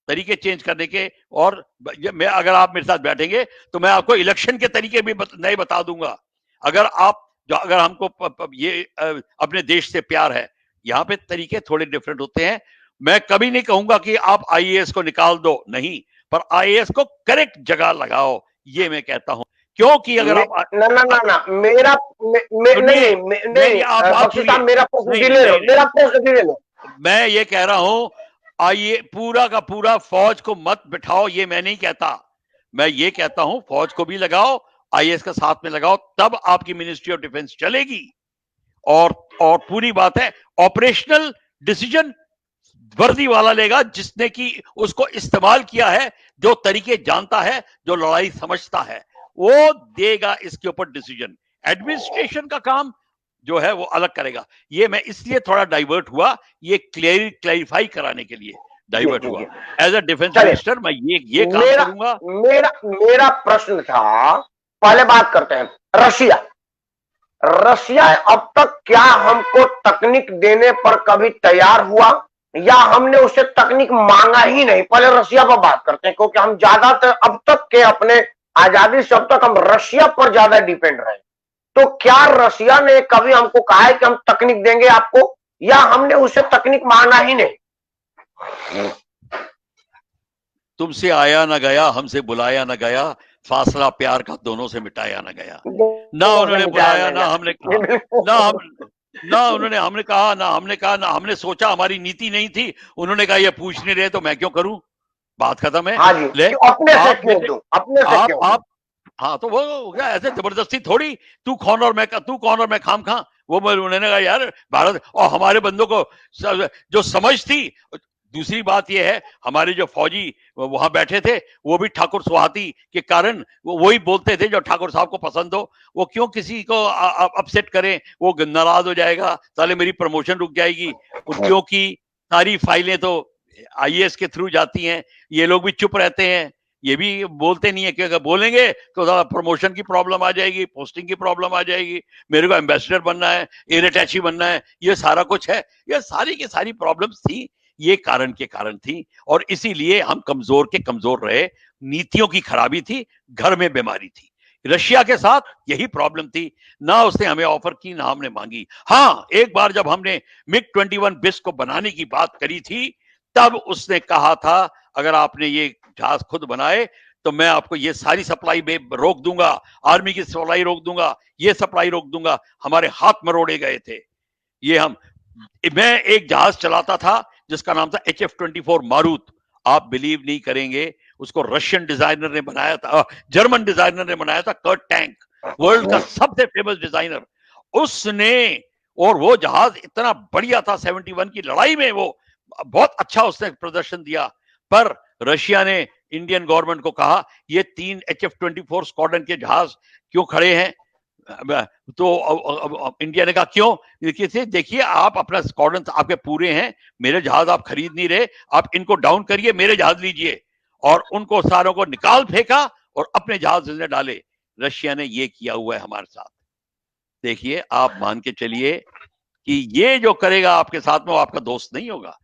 तरीके चेंज करने के, और मैं, अगर आप मेरे साथ बैठेंगे तो मैं आपको इलेक्शन के तरीके भी नए बता दूंगा। अगर हमको ये अपने देश से प्यार है, यहाँ पे तरीके थोड़े डिफरेंट होते हैं। मैं कभी नहीं कहूंगा कि आप आईएएस को निकाल दो, नहीं, पर आईएएस को करेक्ट जगह लगाओ, ये मैं कहता हूं। क्योंकि अगर आप ना ना ना ना, मेरा सुनिए, नहीं आप बात बख्शी सुनिए, साहब, मेरा प्रश्न नहीं डिले लो, नहीं मेरा प्रश्न डिले लो। मैं ये कह रहा हूं, आइए पूरा का पूरा फौज को मत बिठाओ, ये मैं नहीं कहता। मैं ये कहता हूं फौज को भी लगाओ, आईएएस का साथ में लगाओ, तब आपकी मिनिस्ट्री ऑफ डिफेंस चलेगी। और पूरी बात है, ऑपरेशनल डिसीजन वर्दी वाला लेगा जिसने कि उसको इस्तेमाल किया है, जो तरीके जानता है, जो लड़ाई समझता है, वो देगा इसके ऊपर डिसीजन। एडमिनिस्ट्रेशन का काम जो है वो अलग करेगा। ये मैं इसलिए थोड़ा डाइवर्ट हुआ, ये क्लैरिफाई कराने के लिए जी डाइवर्ट जी हुआ। जी। एज अ डिफेंस चलिए, मिनिस्टर मैं ये काम मेरा करूंगा। मेरा मेरा प्रश्न था, पहले बात करते हैं रशिया। रशिया अब तक क्या हमको तकनीक देने पर कभी तैयार हुआ, या हमने उससे तकनीक मांगा ही नहीं? पहले रशिया पर बात करते हैं, क्योंकि हम ज्यादातर अब तक के अपने आजादी से अब तक हम रशिया पर ज्यादा डिपेंड रहे। तो क्या रशिया ने कभी हमको कहा है कि हम तकनीक देंगे आपको, या हमने उससे तकनीक मांगा ही नहीं? तुमसे आया ना गया, हमसे बुलाया ना गया, फासला प्यार का दोनों से मिटाया ना गया। ना दोनों से उन्होंने मिटाया बुलाया, नहीं ना गया। हमने कहा, ना हम ना उन्होंने हमने कहा, ना हमने कहा, ना हमने सोचा, हमारी नीति नहीं थी। उन्होंने कहा ये पूछ नहीं रहे तो मैं क्यों करूं, बात खत्म है। हाँ जी, ले, क्यों अपने से आपने क्यों दूं, अपने से क्यों दूं? आप हाँ, तो वो हो गया ऐसे जबरदस्ती थोड़ी, तू कौन और मैं खाम खा। वो उन्होंने कहा यार भारत और हमारे बंदों को जो समझ थी। दूसरी बात ये है, हमारे जो फौजी वहां बैठे थे वो भी ठाकुर सुहाती के कारण वो वही बोलते थे जो ठाकुर साहब को पसंद हो। वो क्यों किसी को अपसेट करें, वो नाराज हो जाएगा, साले मेरी प्रमोशन रुक जाएगी। क्योंकि सारी फाइलें तो आईएएस के थ्रू जाती हैं, ये लोग भी चुप रहते हैं, ये भी बोलते नहीं है कि अगर बोलेंगे तो प्रमोशन की प्रॉब्लम आ जाएगी, पोस्टिंग की प्रॉब्लम आ जाएगी, मेरे को एम्बेसडर बनना है, एयर अटैची बनना है, ये सारा कुछ है। ये सारी की सारी प्रॉब्लम्स थी, ये के कारण थी, और इसीलिए हम कमजोर के कमजोर रहे। नीतियों की खराबी थी, घर में बीमारी थी। रशिया के साथ यही प्रॉब्लम थी, ना उसने हमें ऑफर की, ना हमने मांगी। हाँ, एक बार जब हमने मिग 21 बिस को बनाने की बात करी थी, तब उसने कहा था अगर आपने ये जहाज खुद बनाए तो मैं आपको ये सारी सप्लाई में रोक दूंगा, आर्मी की सप्लाई रोक दूंगा, ये सप्लाई रोक दूंगा। हमारे हाथ मरोड़े गए थे। ये मैं एक जहाज चलाता था जिसका नाम था HF-24 मारूत। आप बिलीव नहीं करेंगे, उसको रशियन डिजाइनर ने बनाया था, जर्मन डिजाइनर ने बनाया था, कर्ट टैंक, वर्ल्ड का सबसे फेमस डिजाइनर उसने। और वो जहाज इतना बढ़िया था, 71 की लड़ाई में वो बहुत अच्छा उसने प्रदर्शन दिया। पर रशिया ने इंडियन गवर्नमेंट को कहा ये 3 HF-24 स्क्वाड्रन के जहाज क्यों खड़े हैं। तो इंडिया ने कहा क्यों, देखिए आप अपना स्क्वाड्रन आपके पूरे हैं, मेरे जहाज आप खरीद नहीं रहे, आप इनको डाउन करिए, मेरे जहाज लीजिए। और उनको सारों को निकाल फेंका और अपने जहाज में डाले। रशिया ने ये किया हुआ है हमारे साथ। देखिए, आप मान के चलिए कि ये जो करेगा आपके साथ में वो आपका दोस्त नहीं होगा।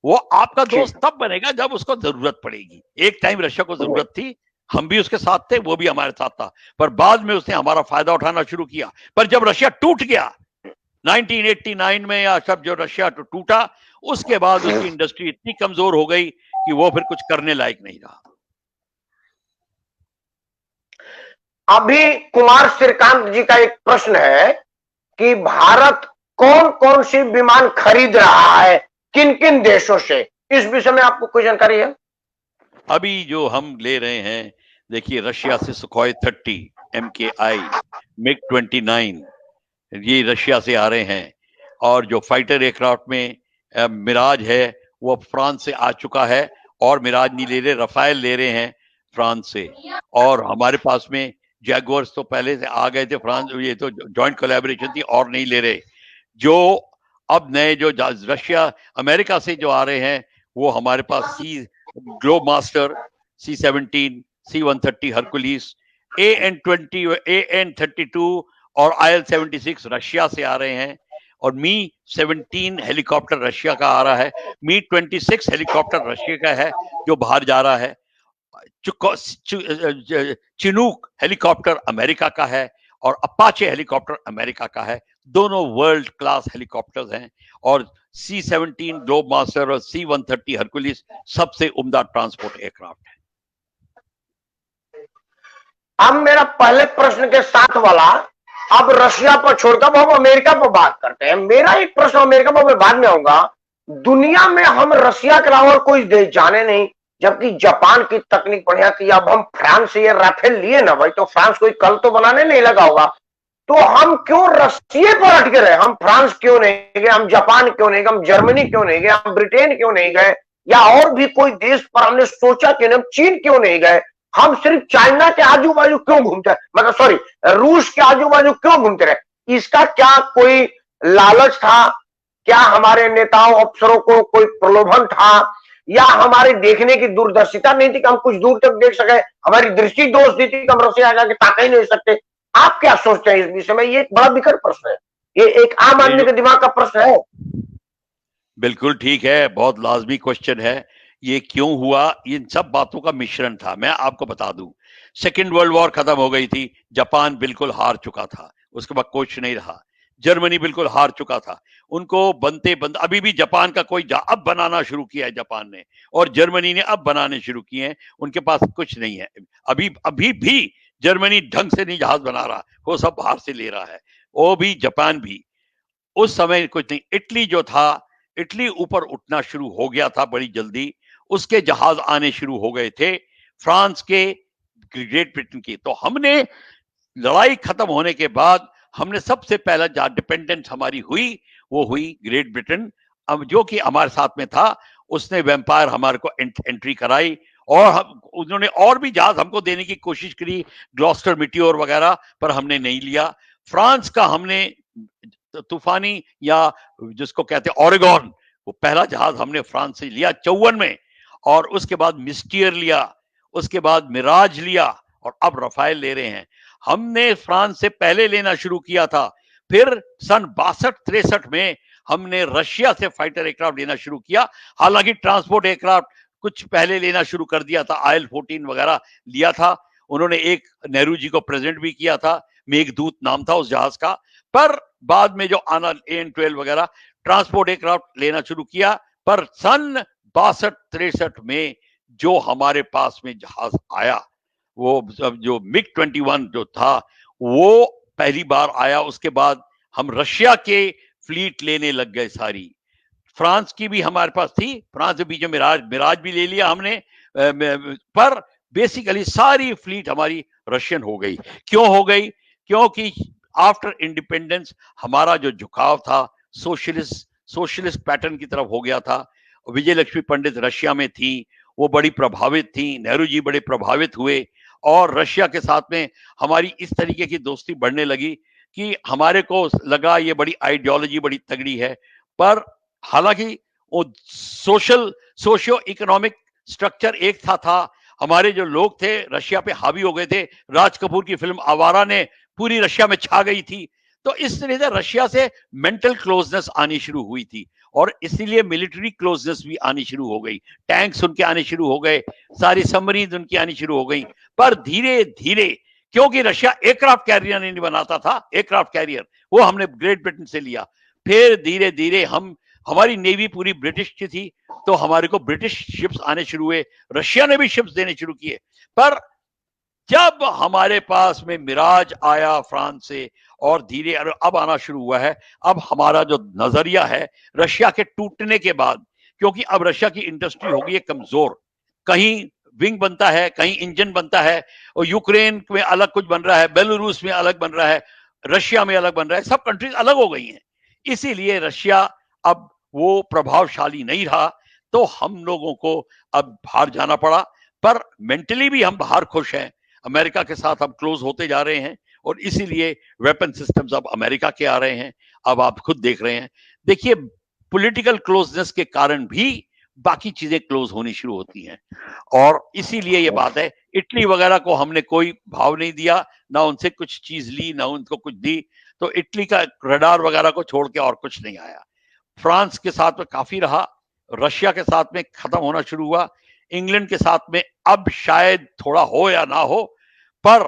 वो आपका दोस्त तब बनेगा जब उसको जरूरत पड़ेगी। एक टाइम रशिया को जरूरत थी, हम भी उसके साथ थे, वो भी हमारे साथ था, पर बाद में उसने हमारा फायदा उठाना शुरू किया। पर जब रशिया टूट गया 1989 में, या सब जो रशिया टूटा, उसके बाद उसकी इंडस्ट्री इतनी कमजोर हो गई कि वो फिर कुछ करने लायक नहीं रहा। अभी कुमार श्रीकांत जी का एक प्रश्न है कि भारत कौन कौन सी विमान खरीद रहा है, किन किन देशों से? इस विषय में आपको कोई जानकारी है? अभी जो हम ले रहे हैं, देखिए रशिया से सुखोई 30 MKI, MiG-29 ये रशिया से आ रहे हैं। और जो फाइटर एयरक्राफ्ट में मिराज है वो फ्रांस से आ चुका है, और मिराज नहीं ले रहे, रफाइल ले रहे हैं फ्रांस से। और हमारे पास में जैगुआर्स तो पहले से आ गए थे फ्रांस, ये तो जॉइंट कोलैबोरेशन थी, और नहीं ले रहे। जो अब नए जो रशिया अमेरिका से जो आ रहे हैं वो हमारे पास globe master, C-17, C-130 Hercules, AN-20, AN-32 और IL-76 रशिया से आ रहे हैं। और मी-17 हेलीकॉप्टर रशिया का आ रहा है, मी-26 हेलीकॉप्टर रशिया का है जो बाहर जा रहा है, चिनूक हेलीकॉप्टर अमेरिका का है, और अपाचे हेलीकॉप्टर अमेरिका का है। दोनों वर्ल्ड क्लास हेलीकॉप्टर्स हैं। और C-17 ग्लोब मास्टर और C-130 हरकुलिस सबसे उम्दा ट्रांसपोर्ट एयरक्राफ्ट है। अब मेरा पहले प्रश्न के साथ वाला, अब रशिया पर छोड़कर हम अमेरिका पर बात करते हैं। मेरा एक प्रश्न अमेरिका पर बाद में आऊंगा। दुनिया में हम रशिया के अलावा कोई देश जाने नहीं, जबकि जापान की तकनीक बढ़िया थी। अब हम फ्रांस से ये राफेल लिए ना भाई, तो फ्रांस कोई कल तो बनाने नहीं लगा होगा। तो हम क्यों रसिया पर अटके रहे? हम फ्रांस क्यों नहीं गए, हम जापान क्यों नहीं गए, हम जर्मनी क्यों नहीं गए, हम ब्रिटेन क्यों नहीं गए, या और भी कोई देश पर हमने सोचा कि हम चीन क्यों नहीं गए? हम सिर्फ चाइना के आजू बाजू क्यों घूमते, मतलब सॉरी, रूस के आजू बाजू क्यों घूमते रहे? इसका क्या कोई लालच था? क्या हमारे नेताओं अफसरों को कोई प्रलोभन था, या हमारे देखने की दूरदर्शिता नहीं थी कि हम कुछ दूर तक देख सके? हमारी दृष्टि दोष दी थी कि हम रसिया जाके ताक ही नहीं सकते? आप क्या सोचते हैं इस विषय में? ये एक बड़ा विकट प्रश्न है, ये एक आम ये आदमी जो के दिमाग का प्रश्न है। बिल्कुल ठीक है, बहुत लाजमी क्वेश्चन है। ये क्यों हुआ, इन सब बातों का मिश्रण था। मैं आपको बता दूं, सेकेंड वर्ल्ड वॉर खत्म हो गई थी, जापान बिल्कुल हार चुका था, उसके बाद कुछ नहीं रहा। जर्मनी बिल्कुल हार चुका था, उनको बनते अभी भी जापान का कोई अब बनाना शुरू किया है जापान ने, और जर्मनी ने अब बनाने शुरू किए हैं। उनके पास कुछ नहीं है अभी अभी भी। जर्मनी ढंग से नहीं जहाज बना रहा, वो सब बाहर से ले रहा है, वो भी जापान भी। उस समय कुछ नहीं। इटली जो था, इटली ऊपर उठना शुरू हो गया था बड़ी जल्दी, उसके जहाज आने शुरू हो गए थे, फ्रांस के, ग्रेट ब्रिटेन की। तो हमने लड़ाई खत्म होने के बाद हमने सबसे पहला जहां डिपेंडेंस हमारी हुई, वो हुई ग्रेट ब्रिटेन। अब जो कि हमारे साथ में था, उसने वेम्पायर हमारे को एंट्री कराई, और उन्होंने और भी जहाज हमको देने की कोशिश करी, ग्लॉस्टर मिटियोर वगैरह, पर हमने नहीं लिया। फ्रांस का हमने तूफानी, या जिसको कहते हैं ओरेगॉन, वो पहला जहाज हमने फ्रांस से लिया 54 में, और उसके बाद मिस्टियर लिया, उसके बाद मिराज लिया, और अब रफाइल ले रहे हैं। हमने फ्रांस से पहले लेना शुरू किया था, फिर सन 62-63 में हमने रशिया से फाइटर एयरक्राफ्ट लेना शुरू किया। हालांकि ट्रांसपोर्ट एयरक्राफ्ट कुछ पहले लेना शुरू कर दिया था, IL-14 वगैरह लिया था उन्होंने। एक नेहरू जी को प्रेजेंट भी किया था, मेघदूत नाम था उस जहाज का। पर बाद में जो आना AN-12 वगैरह ट्रांसपोर्ट एयरक्राफ्ट लेना शुरू किया। पर सन 62-63 में जो हमारे पास में जहाज आया, वो जो MiG-21 जो था, वो पहली बार आया। उसके बाद हम रशिया के फ्लीट लेने लग गए सारी। फ्रांस की भी हमारे पास थी, फ्रांस के बीच में मिराज भी ले लिया हमने, पर बेसिकली सारी फ्लीट हमारी रशियन हो गई। क्यों हो गई? क्योंकि आफ्टर इंडिपेंडेंस हमारा जो झुकाव था सोशलिस्ट पैटर्न की तरफ हो गया था। विजय लक्ष्मी पंडित रशिया में थी, वो बड़ी प्रभावित थी, नेहरू जी बड़े प्रभावित हुए, और रशिया के साथ में हमारी इस तरीके की दोस्ती बढ़ने लगी कि हमारे को लगा ये बड़ी आइडियोलॉजी बड़ी तगड़ी है। पर हालांकि वो सोशियो इकोनॉमिक स्ट्रक्चर एक था। हमारे जो लोग थे रशिया पे हावी हो गए थे। राज कपूर की फिल्म आवारा ने पूरी रशिया में छा गई थी। तो इस तरह से रशिया से मेंटल क्लोजनेस आनी शुरू हुई थी, और इसीलिए मिलिट्री क्लोजनेस भी आनी शुरू हो गई। टैंक्स उनके आने शुरू हो गए, सारी सबमरीन उनकी आनी शुरू हो गई। पर धीरे धीरे, क्योंकि रशिया एयरक्राफ्ट कैरियर नहीं बनाता था, एयरक्राफ्ट कैरियर वो हमने ग्रेट ब्रिटेन से लिया। फिर धीरे धीरे हमारी नेवी पूरी ब्रिटिश की थी, तो हमारे को ब्रिटिश शिप्स आने शुरू हुए, रशिया ने भी शिप्स देने शुरू किए। पर जब हमारे पास में मिराज आया फ्रांस से, और धीरे अब आना शुरू हुआ है, अब हमारा जो नजरिया है रशिया के टूटने के बाद, क्योंकि अब रशिया की इंडस्ट्री हो गई है कमजोर, कहीं विंग बनता है, कहीं इंजन बनता है, और यूक्रेन में अलग कुछ बन रहा है, बेलारूस में अलग बन रहा है, रशिया में अलग बन रहा है, सब कंट्रीज अलग हो गई हैं। इसीलिए रशिया अब वो प्रभावशाली नहीं रहा, तो हम लोगों को अब बाहर जाना पड़ा। पर मेंटली भी हम बाहर खुश हैं, अमेरिका के साथ हम क्लोज होते जा रहे हैं, और इसीलिए वेपन सिस्टम्स अब अमेरिका के आ रहे हैं। अब आप खुद देख रहे हैं, देखिए पॉलिटिकल क्लोजनेस के कारण भी बाकी चीजें क्लोज होनी शुरू होती हैं, और इसीलिए ये बात है। इटली वगैरह को हमने कोई भाव नहीं दिया, ना उनसे कुछ चीज ली, ना उनको कुछ दी। तो इटली का रडार वगैरह को छोड़ के और कुछ नहीं आया। फ्रांस के साथ में काफी रहा, रशिया के साथ में खत्म होना शुरू हुआ, इंग्लैंड के साथ में अब शायद थोड़ा हो या ना हो, पर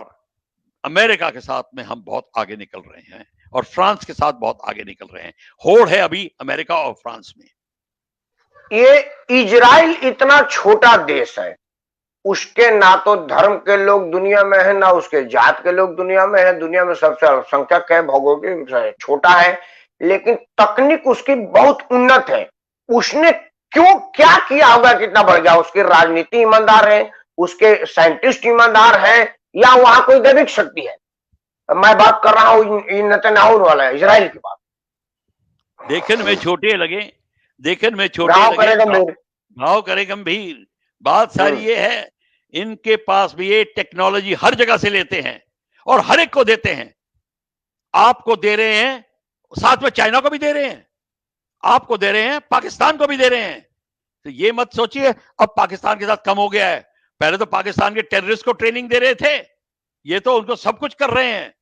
अमेरिका के साथ में हम बहुत आगे निकल रहे हैं, और फ्रांस के साथ बहुत आगे निकल रहे हैं। होड़ है अभी अमेरिका और फ्रांस में। ये इजराइल इतना छोटा देश है, उसके ना तो धर्म के लोग दुनिया में है, ना उसके जात के लोग दुनिया में है, दुनिया में सबसे अल्पसंख्यक है, भौगोलिक छोटा है, लेकिन तकनीक उसकी बहुत उन्नत है। उसने क्यों क्या किया होगा कितना बढ़ गया? उसकी राजनीति ईमानदार है, उसके साइंटिस्ट ईमानदार है, या वहां कोई दैविक शक्ति है? मैं बात कर रहा हूँ नेतन्याहू वाला, इजराइल की बात। देखन में छोटे लगे, देखन में छोटे घाव लगे, करे गंभीर। भाव करे गंभीर। बात सारी ये है, इनके पास भी ये टेक्नोलॉजी हर जगह से लेते हैं और हर एक को देते हैं। आपको दे रहे हैं, साथ में चाइना को भी दे रहे हैं, आपको दे रहे हैं, पाकिस्तान को भी दे रहे हैं। तो ये मत सोचिए अब पाकिस्तान के साथ कम हो गया है। पहले तो पाकिस्तान के टेररिस्ट को ट्रेनिंग दे रहे थे, ये तो उनको सब कुछ कर रहे हैं।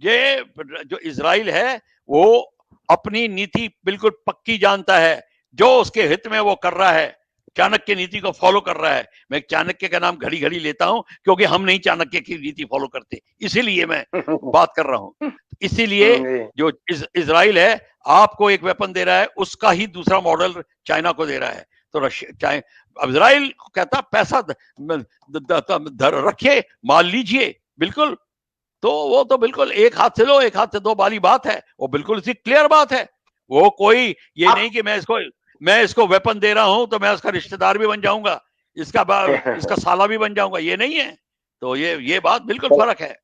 ये जो इजराइल है वो अपनी नीति बिल्कुल पक्की जानता है, जो उसके हित में वो कर रहा है, चाणक्य नीति को फॉलो कर रहा है। मैं चाणक्य का नाम घड़ी घड़ी लेता हूं क्योंकि हम नहीं चाणक्य की नीति फॉलो करते, इसीलिए मैं बात कर रहा हूं। इसीलिए जो इजराइल है आपको एक वेपन दे रहा है, उसका ही दूसरा मॉडल चाइना को दे रहा है। तो इजराइल कहता पैसा रखिए, माल लीजिए, बिल्कुल। तो वो तो बिल्कुल एक हाथ से लो एक हाथ से दो वाली बात है, वो बिल्कुल इसी क्लियर बात है। वो कोई ये नहीं कि मैं इसको वेपन दे रहा हूं तो मैं उसका रिश्तेदार भी बन जाऊंगा, इसका साला भी बन जाऊंगा, ये नहीं है। तो ये बात बिल्कुल फर्क है।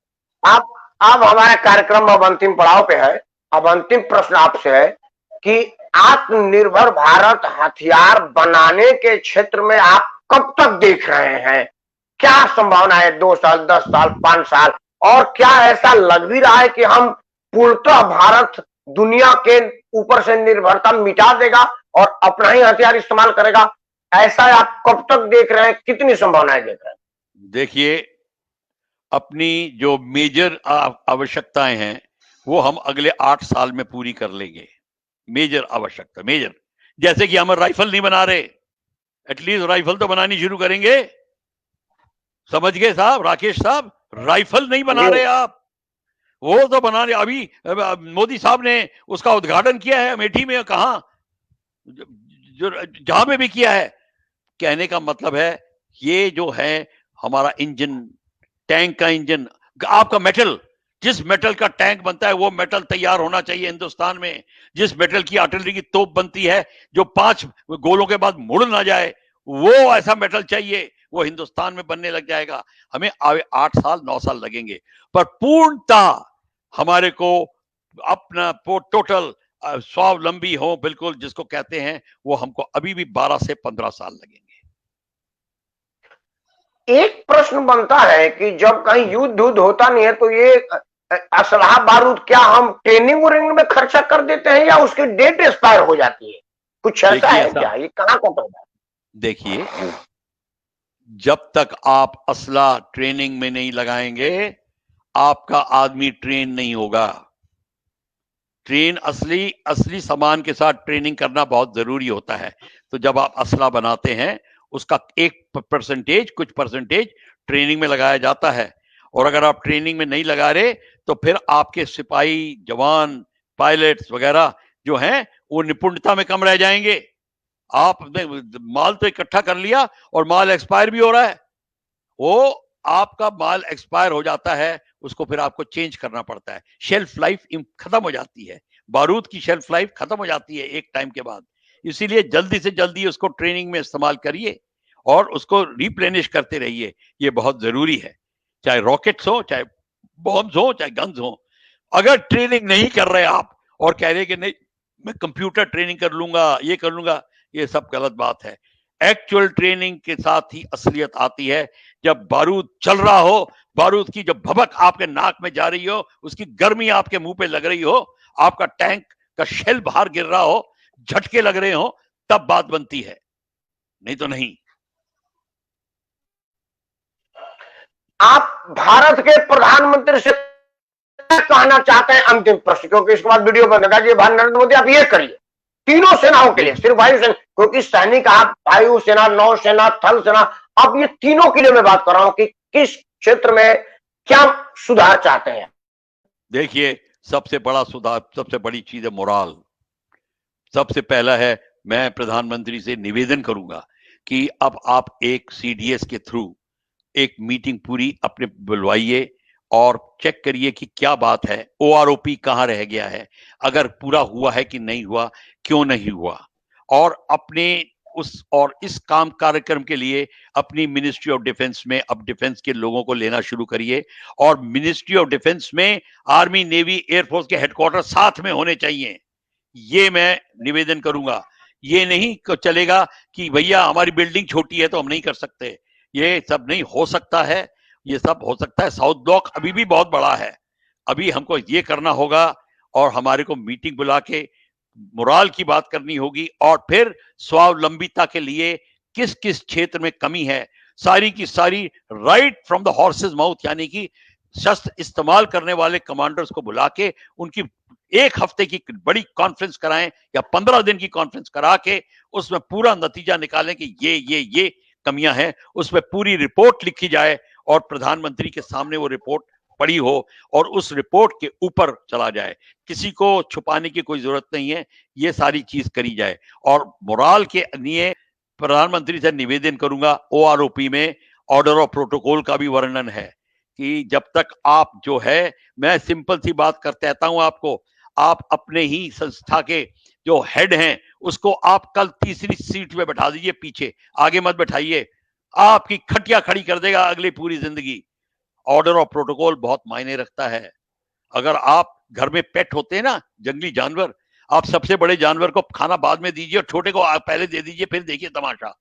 अब हमारा कार्यक्रम अब अंतिम पड़ाव पे है। अब अंतिम प्रश्न आपसे है कि आत्मनिर्भर भारत हथियार बनाने के क्षेत्र में आप कब तक देख रहे हैं? क्या संभावना है? 2 साल, 10 साल, 5 साल? और क्या ऐसा लग भी रहा है कि हम पूर्णतः भारत दुनिया के ऊपर से निर्भरता मिटा देगा और अपना ही हथियार इस्तेमाल करेगा? ऐसा आप कब तक देख रहे हैं? कितनी संभावनाएं देख रहे हैं? देखिए, अपनी जो मेजर आवश्यकताएं हैं वो हम अगले 8 साल में पूरी कर लेंगे। मेजर आवश्यकता, मेजर, जैसे कि हम राइफल नहीं बना रहे, एटलीस्ट राइफल तो बनानी शुरू करेंगे। समझ गए साहब, राकेश साहब, राइफल नहीं बना रहे आप, वो तो बना रहे। अभी मोदी साहब ने उसका उद्घाटन किया है अमेठी में, कहा जहां पे भी किया है। कहने का मतलब है ये जो है हमारा इंजन, टैंक का इंजन, आपका मेटल, जिस मेटल का टैंक बनता है वो मेटल तैयार होना चाहिए हिंदुस्तान में। जिस मेटल की आर्टिलरी की तोप बनती है जो 5 गोलों के बाद मुड़ ना जाए, वो ऐसा मेटल चाहिए, वो हिंदुस्तान में बनने लग जाएगा। हमें 8 साल 9 साल लगेंगे, पर पूर्णतः हमारे को अपना टोटल स्वावलंबी हो, बिल्कुल जिसको कहते हैं, वो हमको अभी भी 12 से 15 साल लगेंगे। एक प्रश्न बनता है कि जब कहीं युद्ध होता नहीं है तो ये असलहा बारूद क्या हम ट्रेनिंग में खर्चा कर देते हैं या उसकी डेट एक्सपायर हो जाती है? कुछ ऐसा है क्या? ये कहां कट होता है? देखिए, जब तक आप असला ट्रेनिंग में नहीं लगाएंगे आपका आदमी ट्रेन नहीं होगा। ट्रेन असली सामान के साथ ट्रेनिंग करना बहुत जरूरी होता है। तो जब आप असला बनाते हैं उसका कुछ परसेंटेज ट्रेनिंग में लगाया जाता है, और अगर आप ट्रेनिंग में नहीं लगा रहे तो फिर आपके सिपाही, जवान, पायलट्स वगैरह जो हैं वो निपुणता में कम रह जाएंगे। आपने माल तो इकट्ठा कर लिया और माल एक्सपायर भी हो रहा है, वो आपका माल एक्सपायर हो जाता है, उसको फिर आपको चेंज करना पड़ता है, शेल्फ लाइफ खत्म हो जाती है, बारूद की शेल्फ लाइफ खत्म हो जाती है एक टाइम के बाद। इसीलिए जल्दी से जल्दी उसको ट्रेनिंग में इस्तेमाल करिए और उसको रिप्लेनिश करते रहिए, ये बहुत जरूरी है। चाहे रॉकेट्स हो, चाहे बॉम्ब्स हो, चाहे गन्स हो। अगर ट्रेनिंग नहीं कर रहे आप और कह रहे कि नहीं मैं कंप्यूटर ट्रेनिंग कर लूंगा, ये कर लूंगा, ये सब गलत बात है। एक्चुअल ट्रेनिंग के साथ ही असलियत आती है। जब बारूद चल रहा हो, बारूद की जब भभक आपके नाक में जा रही हो, उसकी गर्मी आपके मुंह पे लग रही हो, आपका टैंक का शेल बाहर गिर रहा हो, झटके लग रहे हो, तब बात बनती है, नहीं तो नहीं। आप भारत के प्रधानमंत्री से कहना चाहते हैं? अंतिम प्रश्न, क्योंकि इसके बाद वीडियो बंद होगा। जी नरेंद्र मोदी आप ये करिए तीनों सेनाओं के लिए, सिर्फ वायुसेना, क्योंकि सैनिक आप वायुसेना, नौसेना, थल सेना, अब ये तीनों के लिए मैं बात कर रहा हूं कि किस क्षेत्र में क्या सुधार चाहते हैं? देखिए, सबसे बड़ा सुधार, सबसे बड़ी चीज है मोराल। सबसे पहला है, मैं प्रधानमंत्री से निवेदन करूंगा कि अब आप एक सीडीएस के थ्रू एक मीटिंग पूरी अपने बुलवाइए और चेक करिए कि क्या बात है, ओआरओपी कहां रह गया है, अगर पूरा हुआ है कि नहीं हुआ, क्यों नहीं हुआ, और अपने इस काम कार्यक्रम के लिए अपनी मिनिस्ट्री ऑफ डिफेंस में अब डिफेंस के लोगों को लेना शुरू करिए और मिनिस्ट्री ऑफ डिफेंस में आर्मी, नेवी, एयरफोर्स के हेडक्वार्टर साथ में होने चाहिए। ये मैं निवेदन करूंगा। ये नहीं चलेगा कि भैया हमारी बिल्डिंग छोटी है तो हम नहीं कर सकते। ये सब नहीं हो सकता है। ये सब हो सकता है। साउथ ब्लॉक अभी भी बहुत बड़ा है। अभी हमको ये करना होगा और हमारे को मीटिंग बुला के मोराल की बात करनी होगी और फिर स्वावलंबिता के लिए किस किस क्षेत्र में कमी है, सारी की सारी right from the horses mouth, यानी कि शस्त्र इस्तेमाल करने वाले कमांडर्स को बुला के उनकी 1 हफ्ते की बड़ी कॉन्फ्रेंस कराएं या 15 दिन की कॉन्फ्रेंस करा के उसमें पूरा नतीजा निकालें कि ये कमियां हैं, उसमें पूरी रिपोर्ट लिखी जाए और प्रधानमंत्री के सामने वो रिपोर्ट पड़ी हो और उस रिपोर्ट के ऊपर चला जाए। किसी को छुपाने की कोई जरूरत नहीं है। ये सारी चीज करी जाए और मोराल के लिए प्रधानमंत्री से निवेदन करूंगा, ओआरओपी में ऑर्डर ऑफ प्रोटोकॉल का भी वर्णन है कि जब तक आप जो है, मैं सिंपल सी बात कहता हूं आपको, आप अपने ही संस्था के जो हेड हैं उसको आप कल तीसरी सीट में बैठा दीजिए, पीछे आगे मत बैठाइए। आपकी खटिया खड़ी कर देगा अगली पूरी जिंदगी। ऑर्डर ऑफ प्रोटोकॉल बहुत मायने रखता है। अगर आप घर में पेट होते हैं ना, जंगली जानवर, आप सबसे बड़े जानवर को खाना बाद में दीजिए और छोटे को आप पहले दे दीजिए, फिर देखिए तमाशा।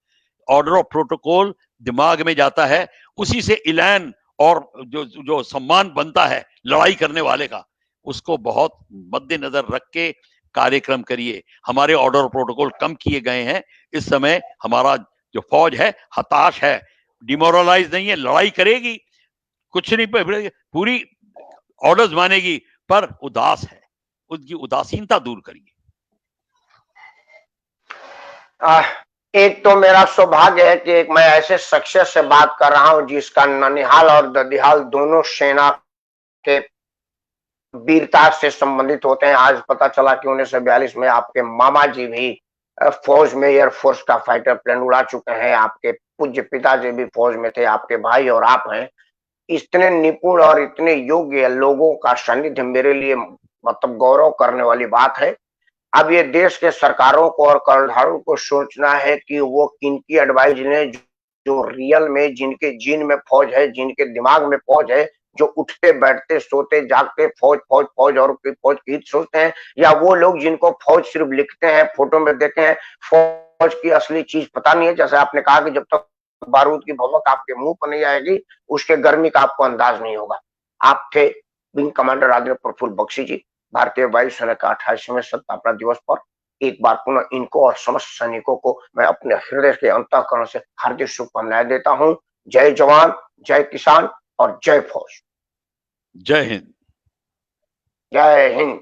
ऑर्डर ऑफ प्रोटोकॉल दिमाग में जाता है, उसी से इलैन और जो जो सम्मान बनता है लड़ाई करने वाले का, उसको बहुत मद्देनजर रख के कार्यक्रम करिए। हमारे ऑर्डर ऑफ प्रोटोकॉल कम किए गए हैं। इस समय हमारा जो फौज है हताश है, डिमोरलाइज नहीं है, लड़ाई करेगी, कुछ नहीं, पूरी ऑर्डर्स मानेगी, पर उदास है। उसकी उदासीनता दूर करिए। एक तो मेरा सौभाग्य है कि एक मैं ऐसे शख्सियत से बात कर रहा हूं जिसका ननिहाल और ददिहाल दोनों सेना के वीरता से संबंधित होते हैं। आज पता चला कि 1942 में आपके मामा जी भी फौज में एयरफोर्स का फाइटर प्लेन उड़ा चुके हैं। आपके पूज्य पिताजी भी फौज में थे, आपके भाई और आप हैं। इतने निपुण और इतने योग्य लोगों का सानिध्य मेरे लिए मतलब गौरव करने वाली बात है। अब ये देश के सरकारों को और कर्णधारों को सोचना है कि वो किनकी एडवाइस लें, जो रियल में जिनके जीन में फौज है, जिनके दिमाग में फौज है, जो उठते बैठते सोते जागते फौज फौज फौज और फौज की हित सोचते हैं, या वो लोग जिनको फौज सिर्फ लिखते हैं, फोटो में देखे हैं, फौज की असली चीज पता नहीं है। जैसे आपने कहा कि जब तक बारूद की भभक आपके मुंह पर नहीं आएगी, उसके गर्मी का आपको अंदाज नहीं होगा। आप थे विंग कमांडर आदरणीय प्रफुल्ल बख्शी जी। भारतीय वायुसेना का 28वें स्थापना दिवस पर एक बार पुनः इनको और समस्त सैनिकों को मैं अपने हृदय के अंतःकरण से हार्दिक शुभकामनाएं देता हूं। जय जवान, जय किसान और जय फौज। जय हिंद। जय हिंद।